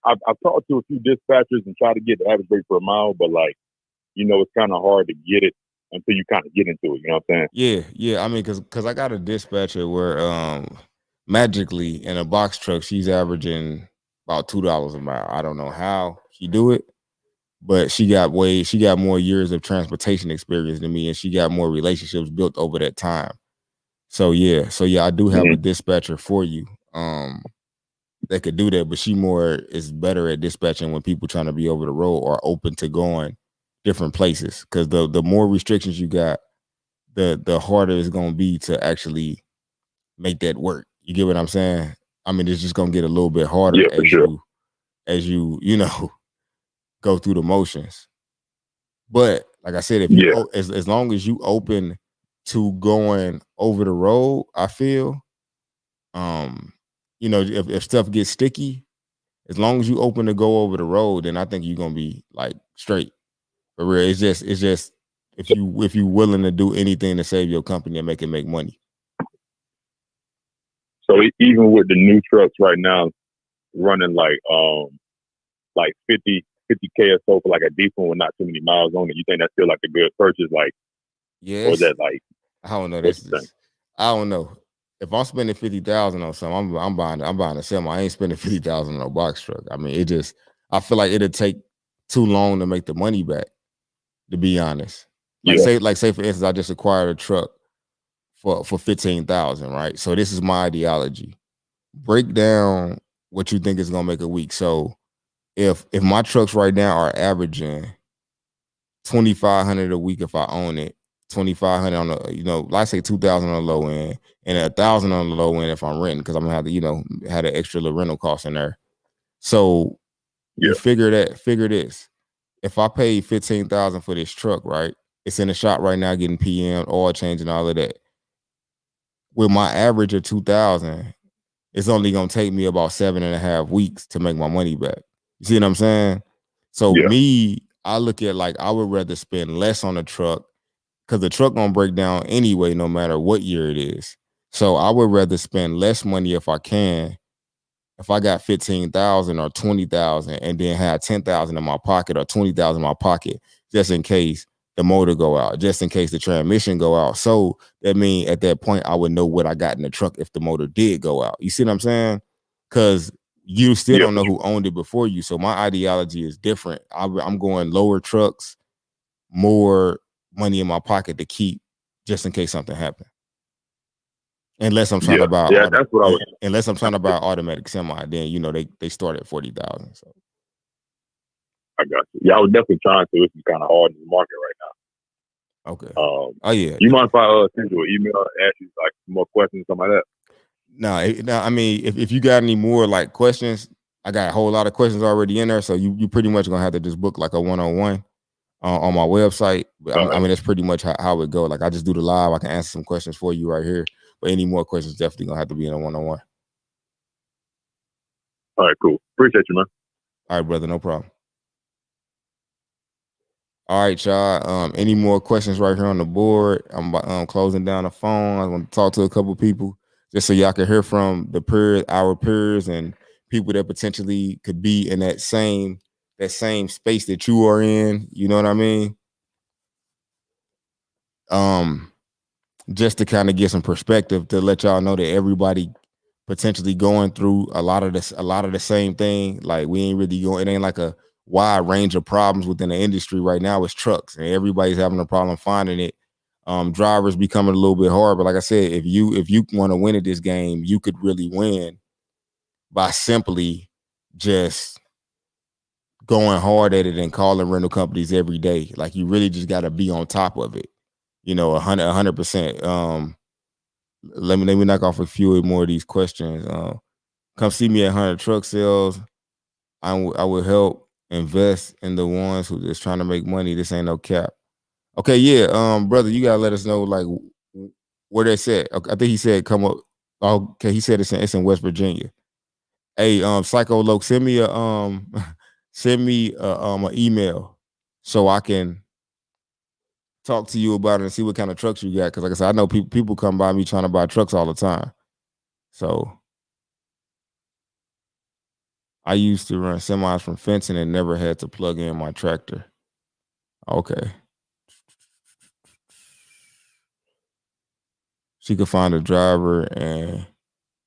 I've talked to a few dispatchers and tried to get the average rate per mile, but like, you know, it's kind of hard to get it until you kind of get into it. You know what I'm saying? Yeah. I mean, because I got a dispatcher where magically in a box truck she's averaging about $2 a mile. I don't know how she do it, but she got more years of transportation experience than me, and she got more relationships built over that time. So yeah, I do have a dispatcher for you. That could do that, but she is better at dispatching when people trying to be over the road or open to going different places. Because the more restrictions you got, the harder it's gonna be to actually make that work. You get what I'm saying? I mean, it's just gonna get a little bit harder as you go through the motions. But like I said, if you as long as you open to going over the road, I feel, you know, if stuff gets sticky, as long as you open to go over the road, then I think you're gonna be like straight. For real, it's just if you willing to do anything to save your company and make it make money. So even with the new trucks right now running like 50K or so for like a decent one with not too many miles on it, you think that's still like a good purchase? Like, yes. Or is that like, I don't know. I don't know. If I'm spending $50,000 on something, I'm buying a semi. I ain't spending $50,000 on a box truck. I mean, I feel like it'll take too long to make the money back, to be honest. Like say for instance, I just acquired a truck for $15,000, right? So this is my ideology. Break down what you think is gonna make a week. So if my trucks right now are averaging $2,500 a week if I own it, $2,500 on the, you know, let's say $2,000 on the low end and $1,000 on the low end if I'm renting, because I'm gonna have to, you know, have an extra little rental cost in there. So you figure this. If I pay $15,000 for this truck, right? It's in the shop right now getting PM, oil change, and all of that. With my average of $2,000, it's only gonna take me about 7.5 weeks to make my money back. You see what I'm saying? So me, I look at like I would rather spend less on a truck, because the truck gonna break down anyway, no matter what year it is. So I would rather spend less money if I can. If I got 15,000 or 20,000, and then have 10,000 in my pocket or 20,000 in my pocket, just in case the motor go out, just in case the transmission go out. So that means at that point I would know what I got in the truck if the motor did go out. You see what I'm saying? Because you still don't know who owned it before you. So my ideology is different. I'm going lower trucks, more money in my pocket to keep just in case something happened. Unless I'm trying to buy unless I'm trying to buy automatic semi, then you know they start at 40,000. So I got you. Yeah, I was definitely trying to. This is kind of hard in the market right now. Okay. Oh yeah. You mind if I send you an email and ask you like some more questions, something like that? No, I mean, if you got any more like questions, I got a whole lot of questions already in there. So you pretty much gonna have to just book like a one-on-one on my website. I mean, that's pretty much how it go. Like I just do the live. I can answer some questions for you right here. But any more questions definitely gonna have to be in a one-on-one. All right, cool. Appreciate you, man. All right, brother, no problem. All right, y'all. Any more questions right here on the board? I'm closing down the phone. I want to talk to a couple people just so y'all can hear from our peers, and people that potentially could be in that same space that you are in. You know what I mean? Just to kind of get some perspective, to let y'all know that everybody potentially going through a lot of the same thing. Like we ain't really going. It ain't like a wide range of problems within the industry right now. It's trucks, and everybody's having a problem finding it. Drivers becoming a little bit hard, but like I said, if you want to win at this game, you could really win by simply just going hard at it and calling rental companies every day. Like you really just got to be on top of it. 100%. Let me knock off a few more of these questions. Come see me at 100 Truck Sales. I will help invest in the ones who just trying to make money. This ain't no cap. Okay, yeah, brother, you gotta let us know like where that's at. Okay, I think he said come up. Okay, he said it's in West Virginia. Hey, Psycho Loke, send me an email so I can talk to you about it and see what kind of trucks you got. Because like I said, I know people come by me trying to buy trucks all the time. So I used to run semis from fencing and never had to plug in my tractor. Okay. She could find a driver and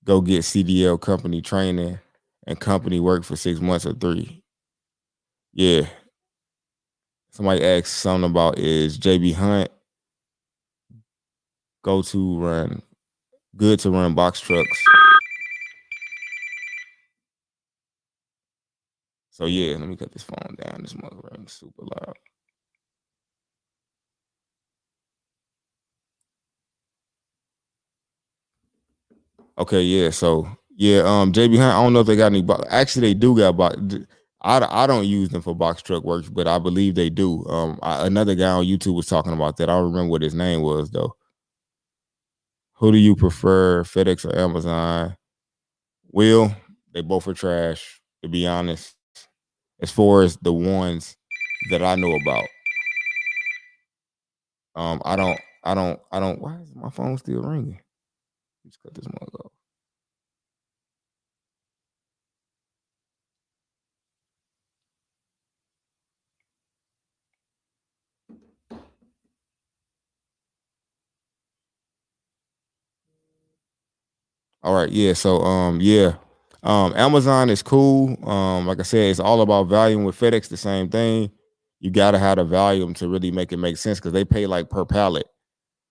go get CDL company training and company work for 6 months or 3. Yeah. Somebody asked something about is JB Hunt good to run box trucks. So yeah, let me cut this phone down. This mother rings super loud. Okay, yeah. So yeah, JB Hunt. I don't know if they got any. Actually, they do got box. I don't use them for box truck work, but I believe they do. Another guy on YouTube was talking about that. I don't remember what his name was though. Who do you prefer, FedEx or Amazon? Will, they both are trash, to be honest. As far as the ones that I know about. I don't. Why is my phone still ringing? Let's cut this mug off. All right, yeah. So Amazon is cool. Like I said, it's all about volume. With FedEx, the same thing. You gotta have the volume to really make it make sense because they pay like per pallet.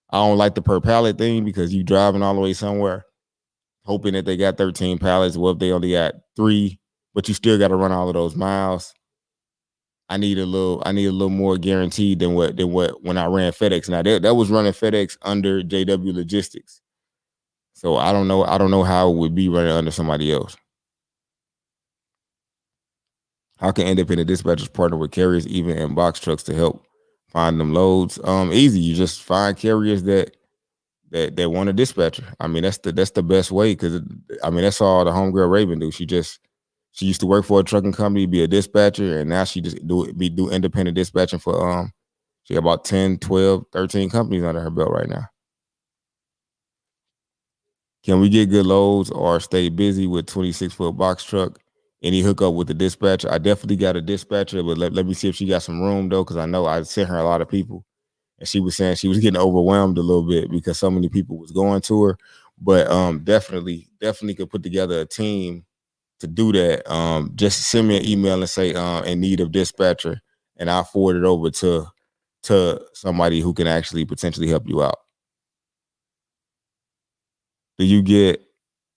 I don't like the per pallet thing because you driving all the way somewhere, hoping that they got 13 pallets. Well, if they only got 3, but you still got to run all of those miles. I need a little more guaranteed than what when I ran FedEx. Now that was running FedEx under JW Logistics. So I don't know how it would be running under somebody else. How can independent dispatchers partner with carriers even in box trucks to help find them loads? Easy. You just find carriers that want a dispatcher. I mean, that's the best way because that's all the homegirl Raven do. She used to work for a trucking company, be a dispatcher, and now she just do independent dispatching for she got about 10, 12, 13 companies under her belt right now. Can we get good loads or stay busy with 26-foot box truck? Any hookup with the dispatcher? I definitely got a dispatcher, but let me see if she got some room though, because I know I sent her a lot of people. And she was saying she was getting overwhelmed a little bit because so many people was going to her. But definitely could put together a team to do that. Just send me an email and say in need of dispatcher, and I'll forward it over to somebody who can actually potentially help you out. Do you get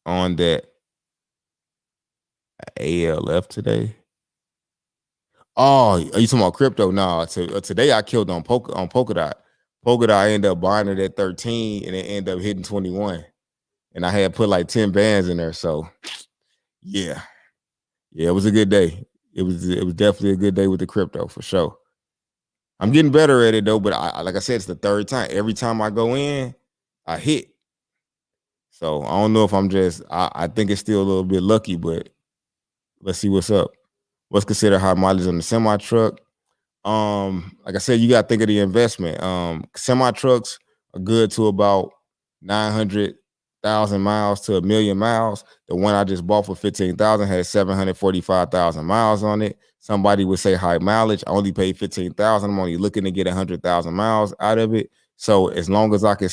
on that ALF today? Oh, are you talking about crypto? No, today I killed on Polkadot. Polkadot, I ended up buying it at 13 and it ended up hitting 21. And I had put like 10 bands in there. So yeah, it was a good day. It was definitely a good day with the crypto for sure. I'm getting better at it though, but like I said, it's the third time. Every time I go in, I hit. So I don't know if I'm just, I think it's still a little bit lucky, but let's see what's up. What's considered high mileage on the semi truck? Like I said, you got to think of the investment. Semi trucks are good to about 900,000 miles to 1 million miles. The one I just bought for 15,000 had 745,000 miles on it. Somebody would say high mileage. I only paid 15,000. I'm only looking to get 100,000 miles out of it. So as long as I can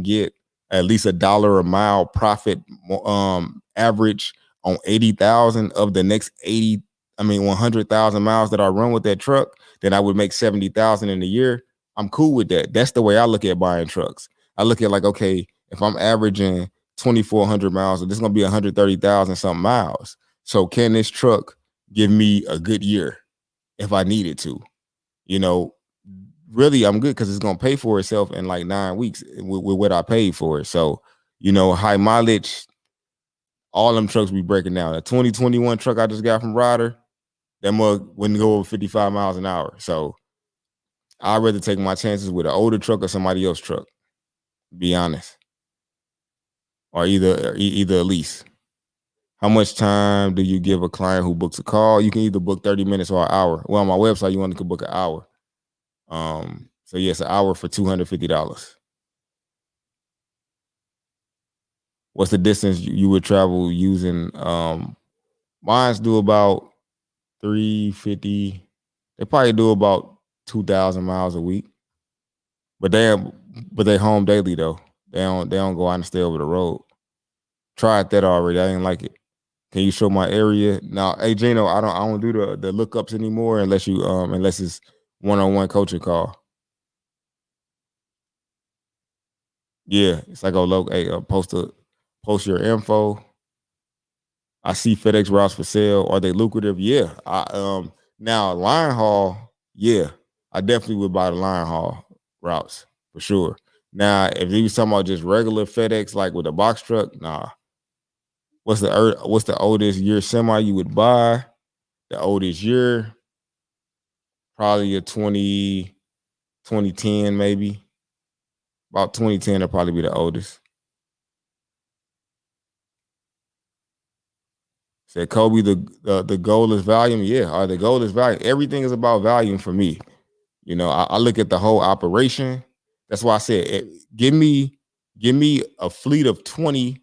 get at least $1 a mile profit, average on 80,000 of the next 100,000 miles that I run with that truck, then I would make 70,000 in a year. I'm cool with that. That's the way I look at buying trucks. I look at like, okay, if I'm averaging 2,400 miles, this is going to be 130,000 something miles. So can this truck give me a good year if I needed to? really I'm good because it's gonna pay for itself in like 9 weeks with what I paid for it. So, you know, high mileage, all them trucks be breaking down. A 2021 truck I just got from Ryder, that mug wouldn't go over 55 miles an hour. So I'd rather take my chances with an older truck or somebody else's truck, be honest. Or either a lease. How much time do you give a client who books a call? You can either book 30 minutes or an hour. Well, on my website, you only can book an hour. So yes, an hour for $250. What's the distance you would travel using? Mine's do about 350. They probably do about 2,000 miles a week. But they home daily though. They don't go out and stay over the road. Tried that already. I didn't like it. Can you show my area? Now, hey Gino, I don't do the lookups anymore unless it's one-on-one coaching call. Yeah, it's like post your info. I see FedEx routes for sale. Are they lucrative? Yeah. Now line haul, yeah, I definitely would buy the line haul routes for sure. Now, if you was talking about just regular FedEx, like with a box truck, nah. What's the oldest year semi you would buy? The oldest year, probably a 2010 maybe. About 2010 will probably be the oldest. Said Coby, the goal is volume. Yeah, the goal is volume. Everything is about volume for me. You know, I look at the whole operation. That's why I said, give me a fleet of 20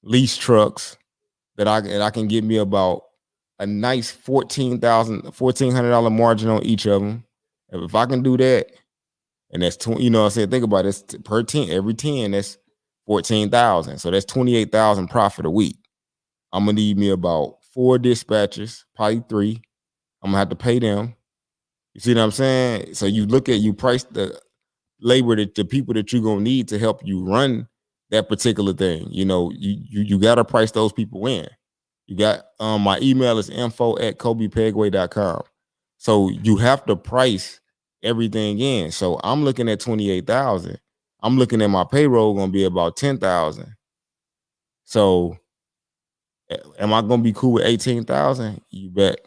lease trucks that I can get me about a nice $1,400 margin on each of them. If I can do that, and that's 20, you know what I'm saying? Think about it, it's per 10, every 10, that's 14,000. So that's 28,000 profit a week. I'm gonna need me about 4 dispatchers, probably 3. I'm gonna have to pay them. You see what I'm saying? So you price the labor that the people that you're gonna need to help you run that particular thing. You know, you gotta price those people in. You got my email is info@cobypegway.com. So you have to price everything in. So I'm looking at 28,000. I'm looking at my payroll gonna be about 10,000. So am I gonna be cool with 18,000? You bet.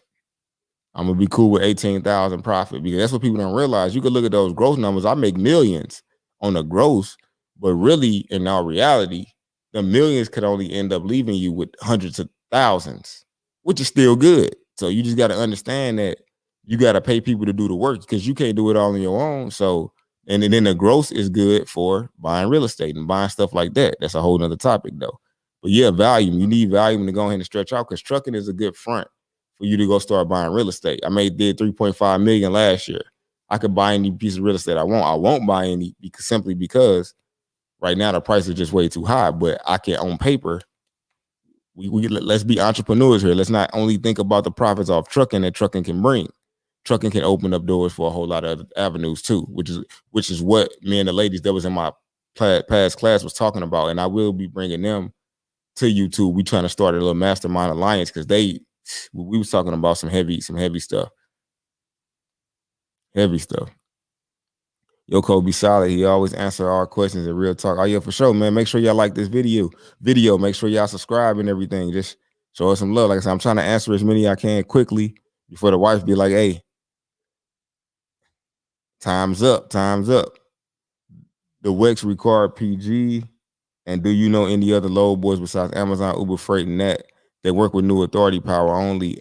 I'm gonna be cool with 18,000 profit, because that's what people don't realize. You can look at those gross numbers. I make millions on the gross, but really, in our reality, the millions could only end up leaving you with hundreds of thousands, which is still good. So you just got to understand that you got to pay people to do the work, because you can't do it all on your own. So, and then the gross is good for buying real estate and buying stuff like that. That's a whole nother topic though. But yeah, volume. You need volume to go ahead and stretch out, because trucking is a good front for you to go start buying real estate. I did 3.5 million last year. I could buy any piece of real estate I want. I won't buy any simply because right now the price is just way too high. But I can, on paper, let's be entrepreneurs here. Let's not only think about the profits off trucking that trucking can bring. Trucking can open up doors for a whole lot of other avenues too, which is what me and the ladies that was in my past class was talking about. And I will be bringing them to YouTube. We trying to start a little mastermind alliance, because we was talking about some heavy stuff. Heavy stuff. Yo, Coby solid. He always answer our questions in real talk. Oh yeah, for sure, man. Make sure y'all like this video. Make sure y'all subscribe and everything. Just show us some love. Like I said, I'm trying to answer as many I can quickly before the wife be like, hey, time's up. The WEX required PG. And do you know any other load boys besides Amazon, Uber Freight, and that work with New Authority power only?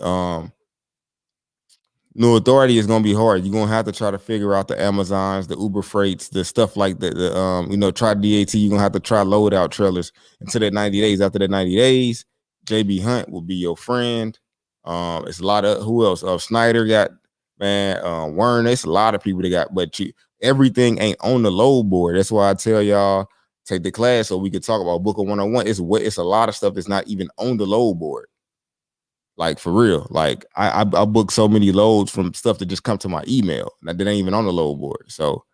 New Authority is gonna be hard. You're gonna have to try to figure out the Amazons, the Uber Freights, the stuff like that. Try DAT. You're gonna have to try load out trailers until that 90 days. After that 90 days, JB Hunt will be your friend. It's a lot of, who else? Snyder got, man, Warren. It's a lot of people that got, but everything ain't on the load board. That's why I tell y'all, take the class so we could talk about Booker 101. It's a lot of stuff that's not even on the load board. Like, for real. Like, I book so many loads from stuff that just come to my email that ain't even on the load board. So,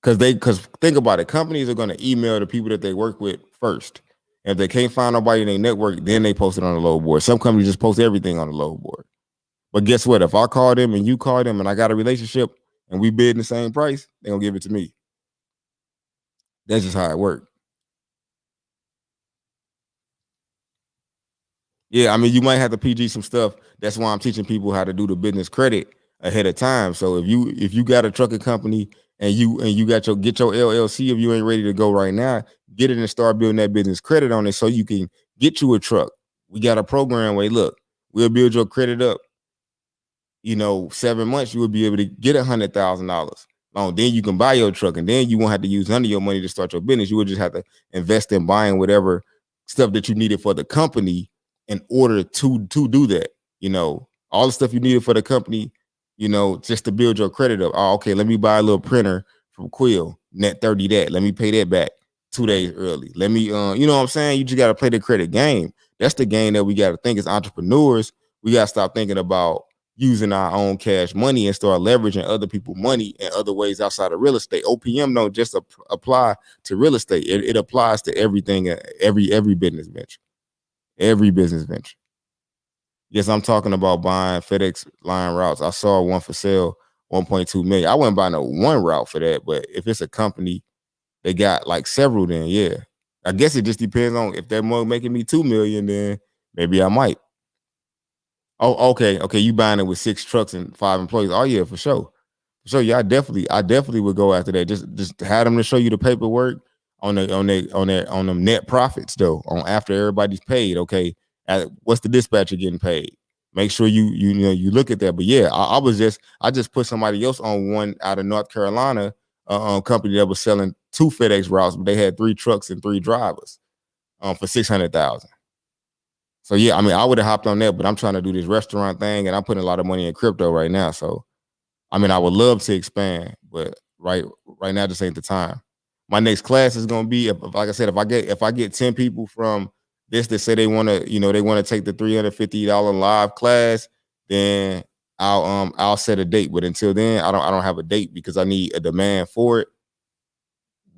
because think about it, companies are going to email the people that they work with first. And if they can't find nobody in their network, then they post it on the load board. Some companies just post everything on the load board. But guess what? If I call them and you call them and I got a relationship and we bid in the same price, they're gonna give it to me. That's just how it works. Yeah, I mean, you might have to PG some stuff. That's why I'm teaching people how to do the business credit ahead of time. So if you got a trucking company and you got get your LLC, if you ain't ready to go right now, get it and start building that business credit on it so you can get you a truck. We got a program where look, we'll build your credit up. 7 months, you will be able to get $100,000. Then you can buy your truck, and then you won't have to use none of your money to start your business. You will just have to invest in buying whatever stuff that you needed for the company in order to do that. All the stuff you needed for the company, just to build your credit up. Oh, okay, let me buy a little printer from Quill, net 30 that. Let me pay that back 2 days early. Let me, you know what I'm saying? You just got to play the credit game. That's the game that we got to think as entrepreneurs. We got to stop thinking about using our own cash money and start leveraging other people's money in other ways outside of real estate. OPM don't just apply to real estate. It applies to everything, every business venture. Every business venture. Yes, I'm talking about buying FedEx line routes. I saw one for sale, 1.2 million. I wouldn't buy no one route for that, but if it's a company, they got like several, then yeah. I guess it just depends on if they're more making me 2 million, then maybe I might. Oh, okay. You buying it with 6 trucks and 5 employees. Oh yeah, for sure. So yeah, I definitely would go after that. Just have them to show you the paperwork on them net profits though. On after everybody's paid. Okay, what's the dispatcher getting paid? Make sure you look at that. But yeah, I just put somebody else on one out of North Carolina, company that was selling 2 FedEx routes, but they had 3 trucks and 3 drivers, for $600,000. So yeah, I mean, I would have hopped on that, but I'm trying to do this restaurant thing, and I'm putting a lot of money in crypto right now. So, I mean, I would love to expand, but right now just ain't the time. My next class is gonna be, like I said, if I get 10 people from this that say they want to take the $350 live class, then I'll set a date. But until then, I don't have a date because I need a demand for it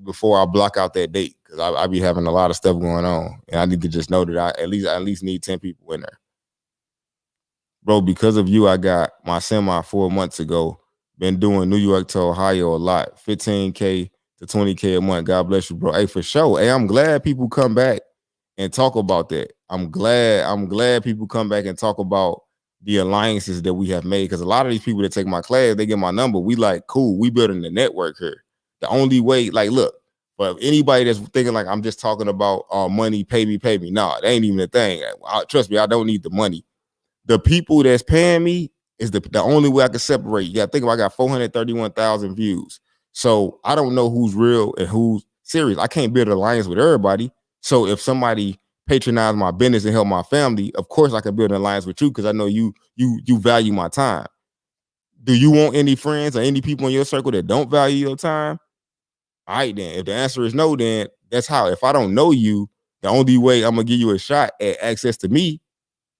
before I block out that date, because I be having a lot of stuff going on, and I need to just know that I at least need 10 people in there. Bro, because of you, I got my semi 4 months ago. Been doing New York to Ohio a lot, 15K to 20K a month. God bless you, bro. Hey, for sure. Hey, I'm glad people come back and talk about that. I'm glad people come back and talk about the alliances that we have made, because a lot of these people that take my class, they get my number. We like, cool, we building the network here. The only way, like, look, but anybody that's thinking like I'm just talking about money, pay me. Nah, that ain't even a thing. Trust me, I don't need the money. The people that's paying me is the only way I can separate. You gotta think about, I got 431,000 views. So I don't know who's real and who's serious. I can't build an alliance with everybody. So if somebody patronize my business and help my family, of course I can build an alliance with you, because I know you value my time. Do you want any friends or any people in your circle that don't value your time? All right, then. If the answer is no, then that's how. If I don't know you, the only way I'm gonna give you a shot at access to me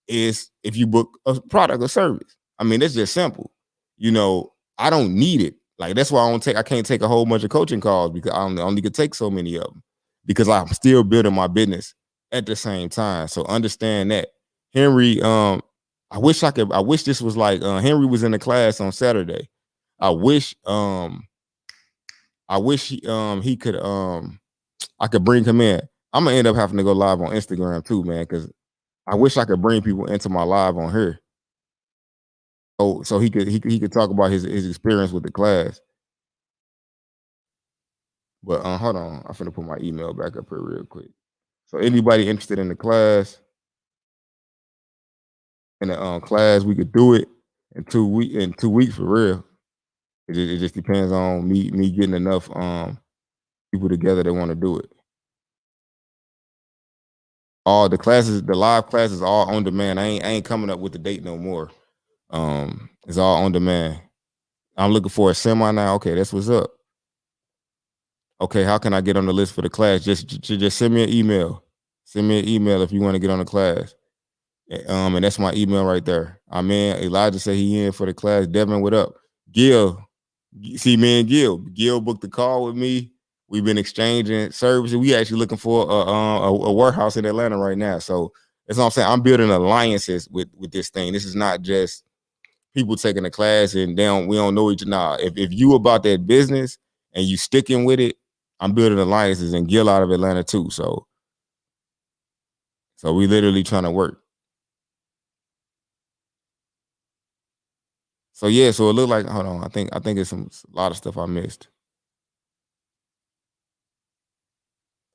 is if you book a product or service. I mean, it's just simple. I don't need it. Like, that's why I can't take a whole bunch of coaching calls, because I only could take so many of them, because I'm still building my business at the same time. So understand that. Henry, I wish this was like Henry was in the class on Saturday. I wish he could I could bring him in. I'm gonna end up having to go live on Instagram too, man, because I wish I could bring people into my live on here. So he could talk about his experience with the class. But hold on, I'm finna put my email back up here real quick. So anybody interested in the class, we could do it in 2 weeks for real. It just depends on me getting enough people together that want to do it. All the classes, the live classes, all on demand. I ain't coming up with the date no more. It's all on demand. I'm looking for a semi now. Okay, that's what's up. Okay, how can I get on the list for the class? Just send me an email. Send me an email if you want to get on the class. And that's my email right there. Elijah said he in for the class. Devin, what up? Gil, see me and Gil booked the call with me. We've been exchanging services. We actually looking for a warehouse in Atlanta right now. So that's what I'm saying. I'm building alliances with this thing. This is not just people taking a class and we don't know each other. Nah, if you about that business and you sticking with it, I'm building alliances and Gil out of Atlanta too. So we literally trying to work. So yeah, so it looked like, hold on, I think it's a lot of stuff I missed.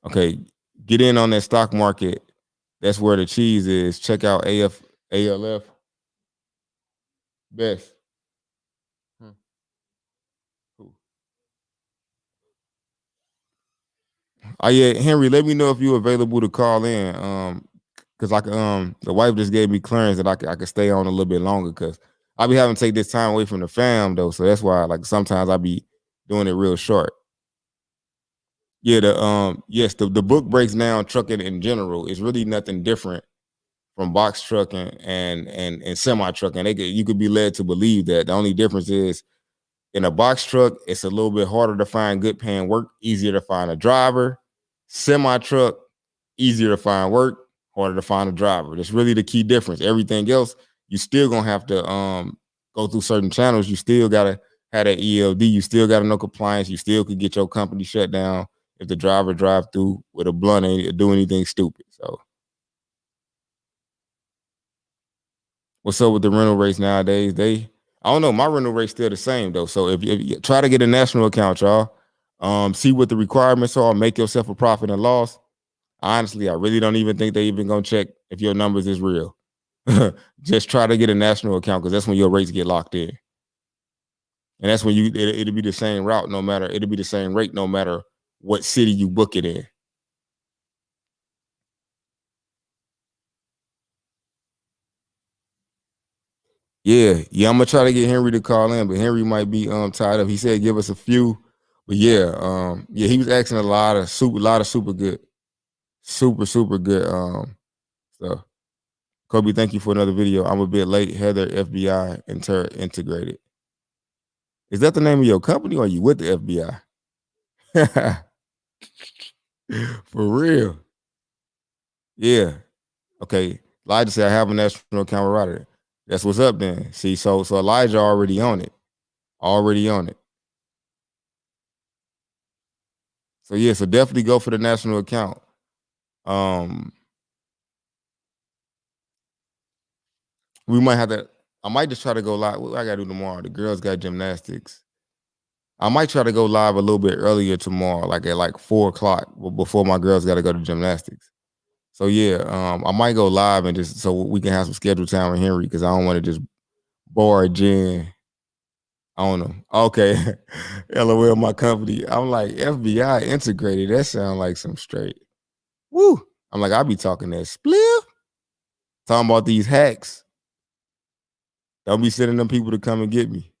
Okay, get in on that stock market. That's where the cheese is. Check out ALF best. Oh yeah, Henry, let me know if you're available to call in. Cause the wife just gave me clearance that I could stay on a little bit longer because I be having to take this time away from the fam though. So that's why like sometimes I be doing it real short. Yeah, the book breaks down trucking in general. It's really nothing different from box trucking and semi trucking. You could be led to believe that the only difference is in a box truck, it's a little bit harder to find good paying work, easier to find a driver. Semi truck, easier to find work, harder to find a driver. That's really the key difference. Everything else, you still gonna have to go through certain channels. You still gotta have that ELD. You still gotta know compliance. You still could get your company shut down if the driver drive through with a blunt and do anything stupid. So, what's up with the rental rates nowadays? I don't know. My rental rate's still the same though. So if you try to get a national account, y'all, see what the requirements are. Make yourself a profit and loss. Honestly, I really don't even think they even gonna check if your numbers is real. Just try to get a national account because that's when your rates get locked in, and that's when it'll be the same route no matter. It'll be the same rate no matter what city you book it in. Yeah, I'm gonna try to get Henry to call in, but Henry might be tied up. He said give us a few, but yeah, he was asking a lot of super good, super good stuff. Coby, thank you for another video. I'm a bit late. Heather, FBI integrated. Is that the name of your company or are you with the FBI? For real. Yeah. Okay. Elijah said I have a national account writer. That's what's up then. See, so Elijah already on it. Already on it. So yeah, so definitely go for the national account. We might have to, I might just try to go live. What I gotta do tomorrow? The girls got gymnastics. I might try to go live a little bit earlier tomorrow, like at 4:00 before my girls gotta go to gymnastics. So yeah, I might go live and just so we can have some scheduled time with Henry because I don't want to just bore Jen. I don't know. Okay. LOL, my company. I'm like, FBI integrated. That sound like some straight. Woo. I'm like, I be talking that spliff. Talking about these hacks. Don't be sending them people to come and get me.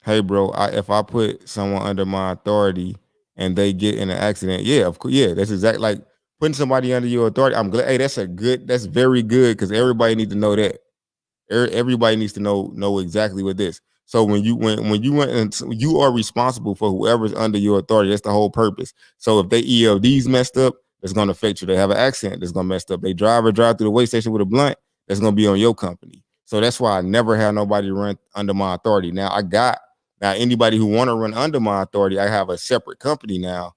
Hey, bro, if I put someone under my authority and they get in an accident, yeah, of course, yeah, that's exactly like putting somebody under your authority. I'm glad. Hey, that's very good because everybody needs to know that. Everybody needs to know exactly what this. So when you went and you are responsible for whoever's under your authority. That's the whole purpose. So if they ELDs messed up, it's going to affect you. They have an accident that's going to mess up. They drive through the way station with a blunt. That's going to be on your company. So that's why I never had nobody run under my authority. Now anybody who want to run under my authority, I have a separate company now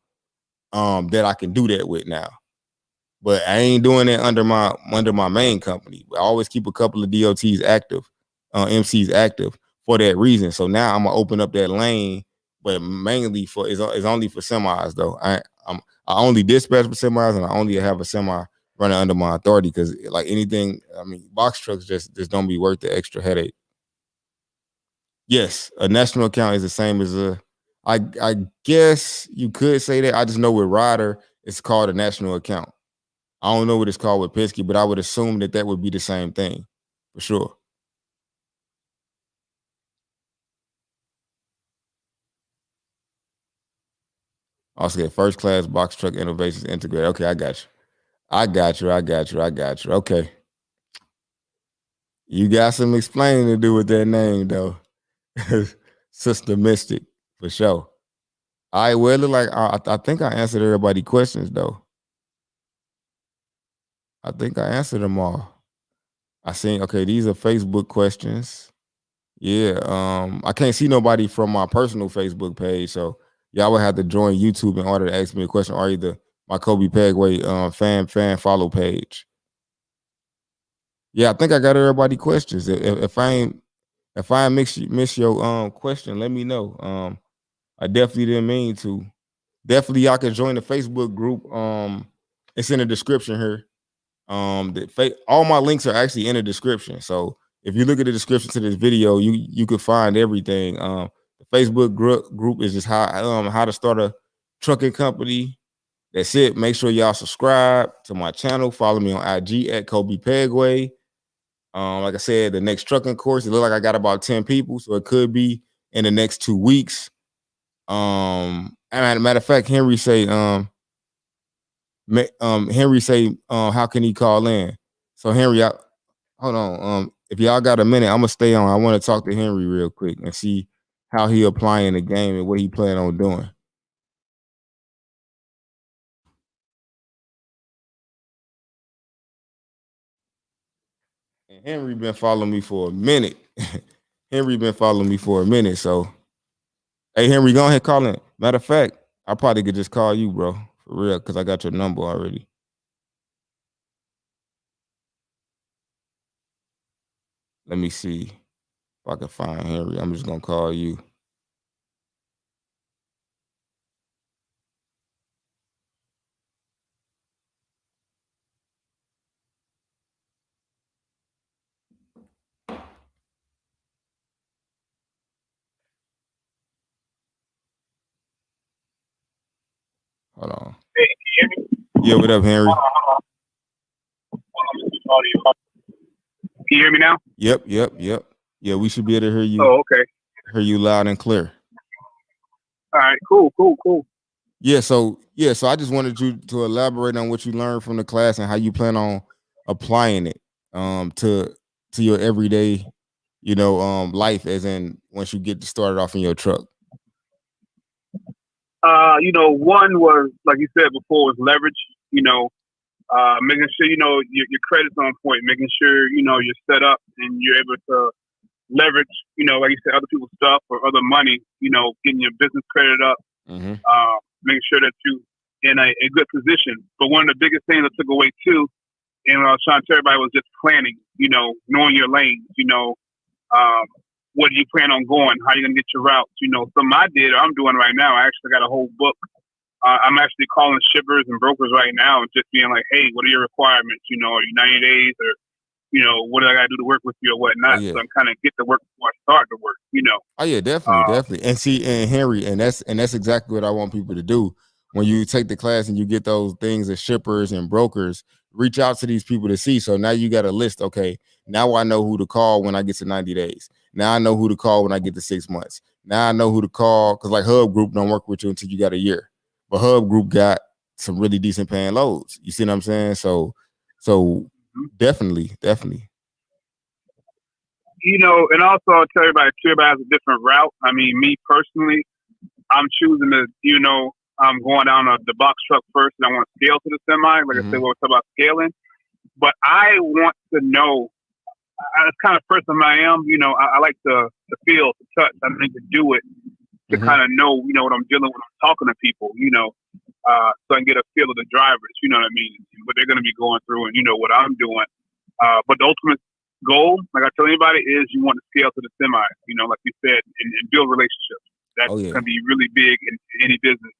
that I can do that with now. But I ain't doing it under my main company. I always keep a couple of DOTs active, MCs active for that reason. So now I'm gonna open up that lane, but mainly it's only for semis though. I only dispatch for semis and I only have a semi running under my authority because like anything, I mean, box trucks just don't be worth the extra headache. Yes, a national account is the same as I guess you could say that. I just know with Ryder, it's called a national account. I don't know what it's called with Penske, but I would assume that would be the same thing for sure. Also get first class box truck innovations integrated. Okay, I got you. Okay. You got some explaining to do with that name though. Systematic for sure. All right, well, it look like I think I answered everybody's questions though. I think I answered them all. I seen, okay, these are Facebook questions. Yeah, I can't see nobody from my personal Facebook page, so y'all would have to join YouTube in order to ask me a question, or either my Coby Pegway fan follow page. Yeah, I think I got everybody questions. If I miss your question, let me know. I definitely didn't mean to. Definitely, y'all can join the Facebook group. It's in the description here. All my links are actually in the description. So if you look at the description to this video, you could find everything. The Facebook group is just how to start a trucking company. That's it. Make sure y'all subscribe to my channel. Follow me on IG at Coby Pegway. Like I said, the next trucking course, it look like I got about 10 people, so it could be in the next 2 weeks. And matter of fact, Henry say, how can he call in? So Henry, hold on. If y'all got a minute, I'm gonna stay on. I want to talk to Henry real quick and see how he applying the game and what he plan on doing. And Henry been following me for a minute. So hey, Henry, go ahead, call in. Matter of fact, I probably could just call you, bro, for real, because I got your number already. Let me see if I can find Henry. I'm just gonna call you. Hold on. Hey, can you hear me? Yeah, what up, Henry? Can you hear me now? Yep. Yeah, we should be able to hear you. Oh, okay. Hear you loud and clear. All right, cool. Yeah, so I just wanted you to elaborate on what you learned from the class and how you plan on applying it to your everyday, life, as in once you get started off in your truck. One was, like you said before, was leverage. Making sure your credit's on point, making sure you're set up and you're able to leverage, like you said, other people's stuff or other money. Getting your business credit up, making sure that you in a good position. But one of the biggest things I took away too, and what I was trying to tell everybody, was just planning. Knowing your lanes. What do you plan on going? How you gonna get your routes? Something I did, or I'm doing right now. I actually got a whole book. I'm actually calling shippers and brokers right now and just being like, hey, what are your requirements? Are you 90 days, or what do I got to do to work with you or whatnot? Oh, yeah. So I'm kind of get to work before I start to work. Oh yeah, definitely. And see, and Henry, and that's exactly what I want people to do. When you take the class and you get those things as shippers and brokers, reach out to these people to see. So now you got a list. Okay, now I know who to call when I get to 90 days. Now I know who to call when I get to 6 months. Now I know who to call, because like Hub Group don't work with you until you got a year. But Hub Group got some really decent paying loads. You see what I'm saying? So definitely. And also I'll tell everybody has a different route. I mean, me personally, I'm choosing to, I'm going down the box truck first, and I want to scale to the semi. Like I said, we'll talk about scaling. But I want to know, that's kind of person I am. I like to feel, to touch. I need to do it to kind of know, what I'm dealing with. I'm talking to people, so I can get a feel of the drivers, you know what I mean, what they're going to be going through, and what I'm doing. But the ultimate goal, like I tell anybody, is you want to scale to the semi, like you said, and build relationships. That's going to be really big in any business.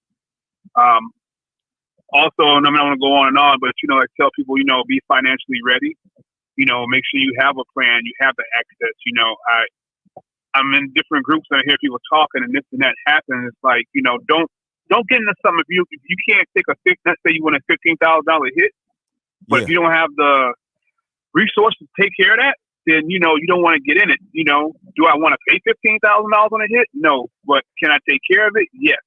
Also, and I don't want to go on and on, but I tell people, be financially ready. Make sure you have a plan, you have the access. I'm in different groups and I hear people talking, and this and that happens. It's like, don't get into something if you can't take let's say you want a $15,000 hit, but if you don't have the resources to take care of that, then you don't want to get in it. Do I want to pay $15,000 on a hit? No, but can I take care of it? Yes.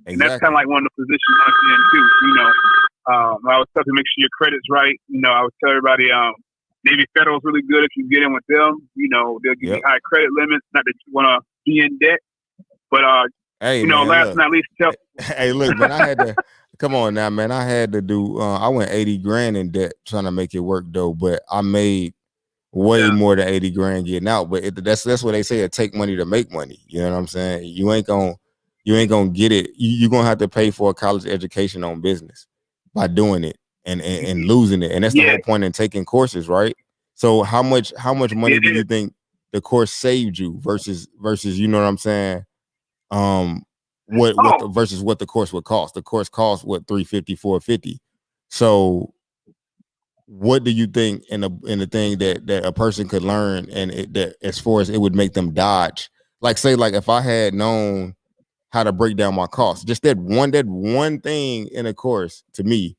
Exactly. And that's kind of like one of the positions I'm in too. I always tell you, make sure your credit's right. I would tell everybody, Navy Federal's really good if you get in with them. They'll give you high credit limits. Not that you want to be in debt, but Hey man, last look. but not least, Hey, look, man, I had to come on now, man. I had to do. I went 80 grand in debt trying to make it work though, but I made way more than 80 grand getting out. But that's what they say. It take money to make money. You know what I'm saying? You ain't gonna get it. You're gonna have to pay for a college education on business by doing it and losing it. And that's the whole point in taking courses, right? So how much money do you think the course saved you versus you know what I'm saying? Versus what the course would cost. The course costs what, 350, 450. So what do you think in the thing that a person could learn and that as far as it would make them dodge? Like say like if I had known how to break down my costs, just that one thing in a course to me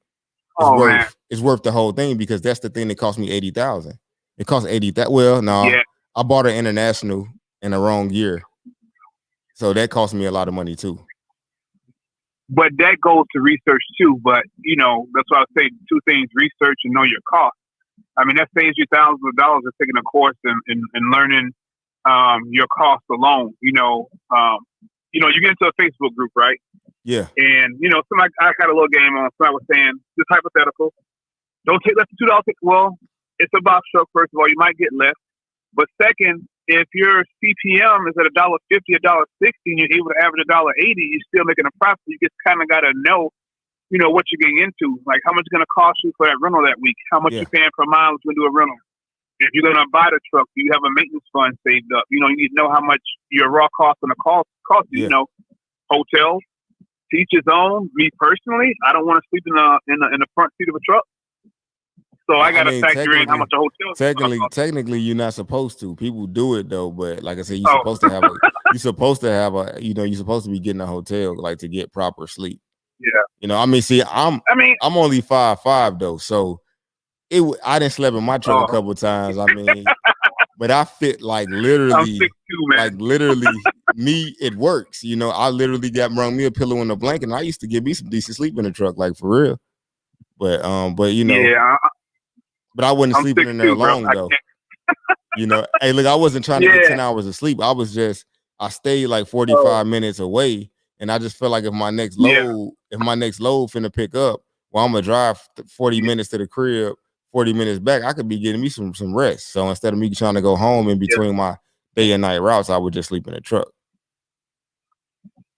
is worth the whole thing, because that's the thing that cost me 80,000. It cost 80,000. Well, no, I bought an international in the wrong year. So that cost me a lot of money too. But that goes to research too. But that's why I say two things: research and know your cost. I mean, that saves you thousands of dollars of taking a course and learning your costs alone. You get into a Facebook group, right? Yeah. And somebody, I got a little game on. Somebody was saying, just hypothetical, don't take less than $2. Well, it's a box truck. First of all, you might get less. But second, if your CPM is at $1.50, $1.60, and you're able to average $1.80, you're still making a profit. You just kind of got to know, what you're getting into. Like how much it's going to cost you for that rental that week. How much you're paying per mile if you do a rental. If you're going to buy the truck, do you have a maintenance fund saved up? You need to know how much your raw cost and the cost you. Hotels, to each his own. Me personally, I don't want to sleep in the front seat of a truck. So I got to factor in how much a hotel. Technically, you're not supposed to. People do it though, but like I said, you're supposed to have you're supposed to be getting a hotel like to get proper sleep. Yeah. I'm only 5'5" though, so I didn't sleep in my truck a couple of times. But I fit like literally, I'm 6'2", man. like literally me. It works, I literally brung me a pillow and a blanket, and I used to get me some decent sleep in the truck, like for real. But but I wasn't sleeping in there long though. Hey, look, I wasn't trying to get 10 hours of sleep. I stayed like 45 minutes away, and I just felt like if my next load finna pick up, well, I'm gonna drive 40 minutes to the crib, 40 minutes back, I could be getting me some rest. So instead of me trying to go home in between my day and night routes, I would just sleep in the truck.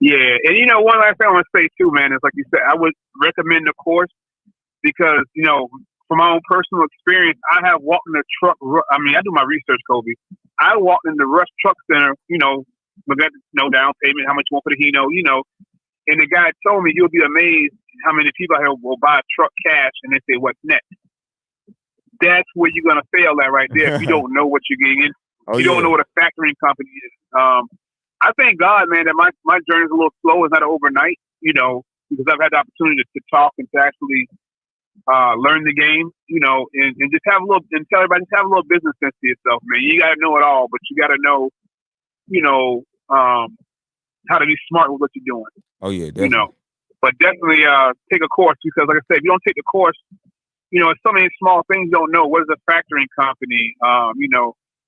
Yeah, and one last thing I want to say too, man, is like you said, I would recommend the course because, from my own personal experience, I have walked in the truck. I do my research, Coby. I walked in the Rush Truck Center, we got no down payment, how much you want for the Hino, and the guy told me, you'll be amazed how many people here will buy a truck cash and they say, what's next? That's where you're going to fail at right there if you don't know what you're getting in. You don't know what a factoring company is. I thank God, man, that my journey is a little slow. It's not overnight, because I've had the opportunity to talk and to actually learn the game, and just have a little, and tell everybody, just have a little business sense to yourself, man. You got to know it all, but you got to know, how to be smart with what you're doing. Oh yeah, definitely. But definitely take a course, because like I said, if you don't take the course, it's so many small things you don't know. What is a factoring company?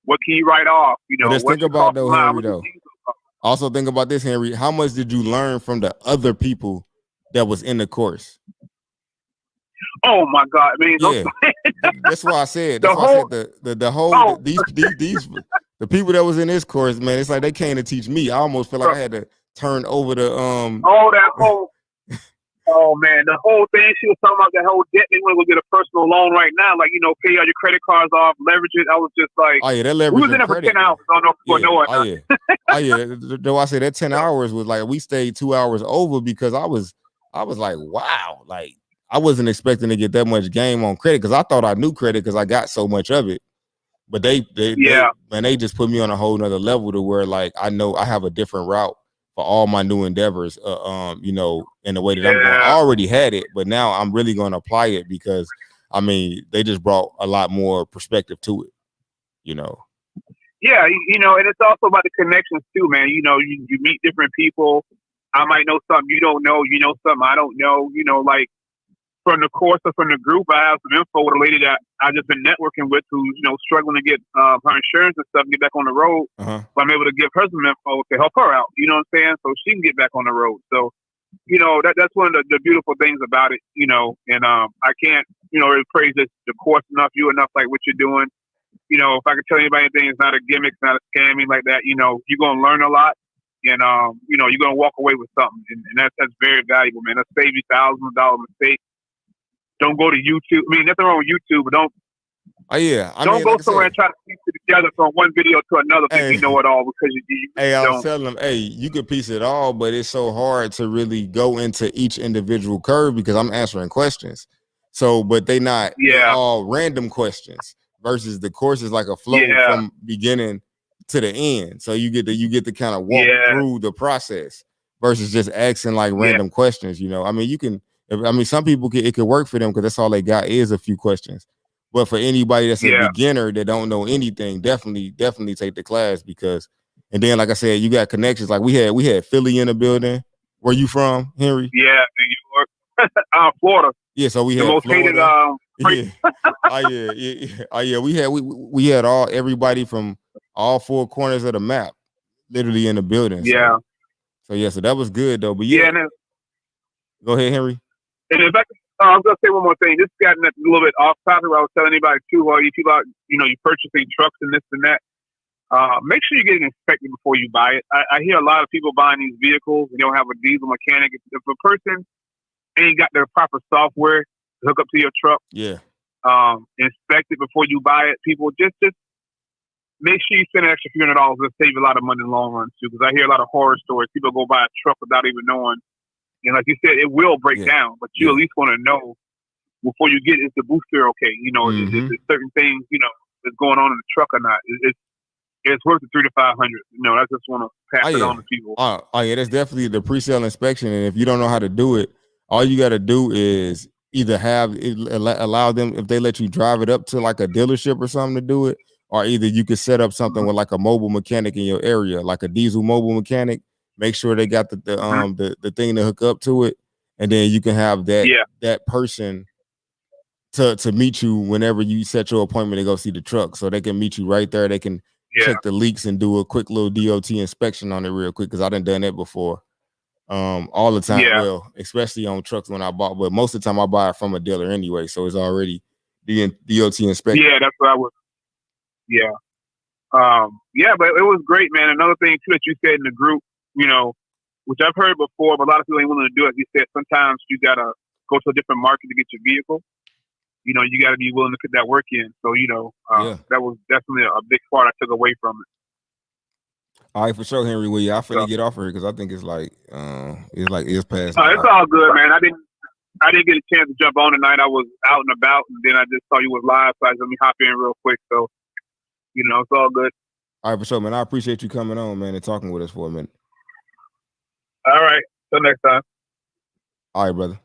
What can you write off? Just think about though, Henry, though. Also think about this, Henry. How much did you learn from the other people that was in the course? Oh my God! That's why I said. These the people that was in this course, man. It's like they came to teach me. I almost feel like I had to turn over the Oh man, the whole thing. She was talking about that whole debt. They want to go get a personal loan right now, like pay all your credit cards off, leverage it. I was just like, that leverage. We was in there for 10 hours. I don't know for no one. Though I say that 10 hours was like we stayed 2 hours over because I was like, wow, like. I wasn't expecting to get that much game on credit because I thought I knew credit because I got so much of it. But they just put me on a whole nother level to where like I know I have a different route for all my new endeavors. In the way that I'm going. I already had it, but now I'm really going to apply it because they just brought a lot more perspective to it. Yeah, and it's also about the connections too, man. You meet different people. I might know something you don't know. You know something I don't know. from the course or from the group, I have some info with a lady that I just been networking with who's struggling to get her insurance and stuff and get back on the road. Uh-huh. So I'm able to give her some info to help her out. You know what I'm saying? So she can get back on the road. So that's one of the beautiful things about it. And I can't really praise the course enough, you enough, like what you're doing. If I could tell anybody anything, it's not a gimmick, it's not a scamming like that. You're gonna learn a lot. And you're gonna walk away with something, and that's very valuable, man. That saves you thousands of dollars mistakes. Don't go to YouTube. I mean, nothing wrong with YouTube, but don't. Oh yeah, don't go somewhere and try to piece it together from one video to another. Think you know it all because you Hey, I don't. was telling them, hey, you could piece it all, but it's so hard to really go into each individual curve because I'm answering questions. So, but they're all random questions versus the course is like a flow from beginning to the end. So you get to kind of walk through the process versus just asking like random questions. I mean, some people it could work for them because that's all they got is a few questions. But for anybody that's a beginner that don't know anything, definitely take the class because. And then, like I said, you got connections. Like we had Philly in the building. Where you from, Henry? Yeah, New York, Florida. Yeah, so we had most Florida. Hated, We had everybody from all four corners of the map, literally in the building. Yeah. So that was good though. But go ahead, Henry. And in fact, I was gonna say one more thing. This got a little bit off topic. I was telling anybody too. While you people out, you're purchasing trucks and this and that. Make sure you're getting inspected before you buy it. I hear a lot of people buying these vehicles and don't have a diesel mechanic. If a person ain't got the proper software to hook up to your truck, inspect it before you buy it. People just make sure you spend an extra few $100. It'll save you a lot of money in the long run too. Because I hear a lot of horror stories. People go buy a truck without even knowing. And like you said, it will break down, but you at least want to know before you get is the booster okay? Is certain things that's going on in the truck or not? It's worth the $300 to $500. I just want to pass it on to people. That's definitely the pre-sale inspection. And if you don't know how to do it, all you got to do is either allow them, if they let you drive it up to like a dealership or something to do it, or either you could set up something with like a mobile mechanic in your area, like a diesel mobile mechanic. Make sure they got the thing to hook up to it, and then you can have that person to meet you whenever you set your appointment to go see the truck, so they can meet you right there. They can check the leaks and do a quick little DOT inspection on it real quick because I done that before all the time. Well, especially on trucks when I bought, but most of the time I buy it from a dealer anyway, so it's already DOT inspection. Yeah, that's what I was. Yeah. But it was great, man. Another thing too that you said in the group, which I've heard before, but a lot of people ain't willing to do it. You said sometimes you gotta go to a different market to get your vehicle. You got to be willing to put that work in. So, that was definitely a big part I took away from it. All right, for sure, Henry. Well, I finna get off of here because I think it's past. It's all good, man. I didn't get a chance to jump on tonight. I was out and about, and then I just saw you was live, so I just let me hop in real quick. So, it's all good. All right, for sure, man. I appreciate you coming on, man, and talking with us for a minute. All right. Till next time. All right, brother.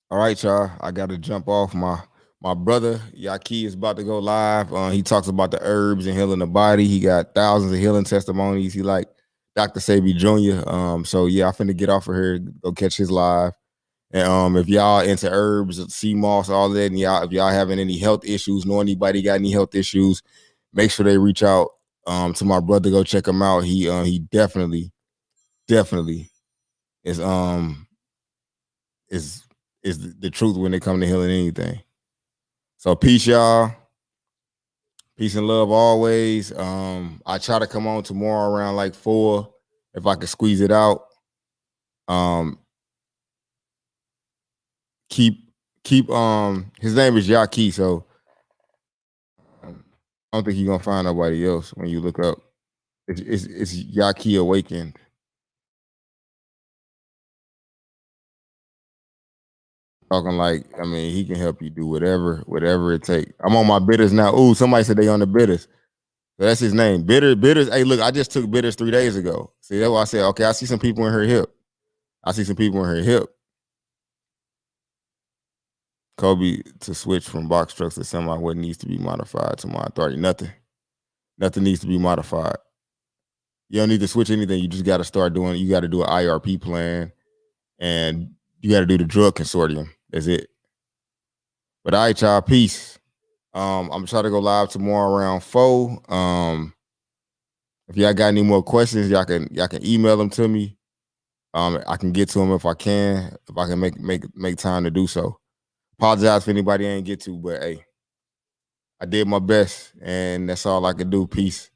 All right, y'all. I got to jump off. My brother Yaki is about to go live. He talks about the herbs and healing the body. He got thousands of healing testimonies. He like Dr. Sabi Jr. So I'm finna get off of here, go catch his live. And if y'all into herbs, sea moss, all that, and if y'all having any health issues, know anybody got any health issues, make sure they reach out to my brother. Go check him out. He definitely is the truth when it comes to healing anything. So peace, y'all. Peace and love always. I try to come on tomorrow around like 4 if I can squeeze it out. Keep his name is Yaki, so I don't think you're gonna find nobody else when you look up. It's Yaki Awakened. Talking like, he can help you do whatever it takes. I'm on my bitters now. Ooh, somebody said they on the bitters. So that's his name. Bitters. Hey, look, I just took bitters 3 days ago. See, that's why I said, okay, I see some people in her hip. Coby to switch from box trucks to semi, what needs to be modified to my authority? Nothing. Nothing needs to be modified. You don't need to switch anything. You just got to start doing. You got to do an IRP plan, and you got to do the drug consortium. That's it. But all right, y'all. Peace. I'm gonna try to go live tomorrow around 4. If y'all got any more questions, y'all can email them to me. I can get to them if I can make time to do so. Apologize if anybody I ain't get to, but hey, I did my best, and that's all I could do. Peace.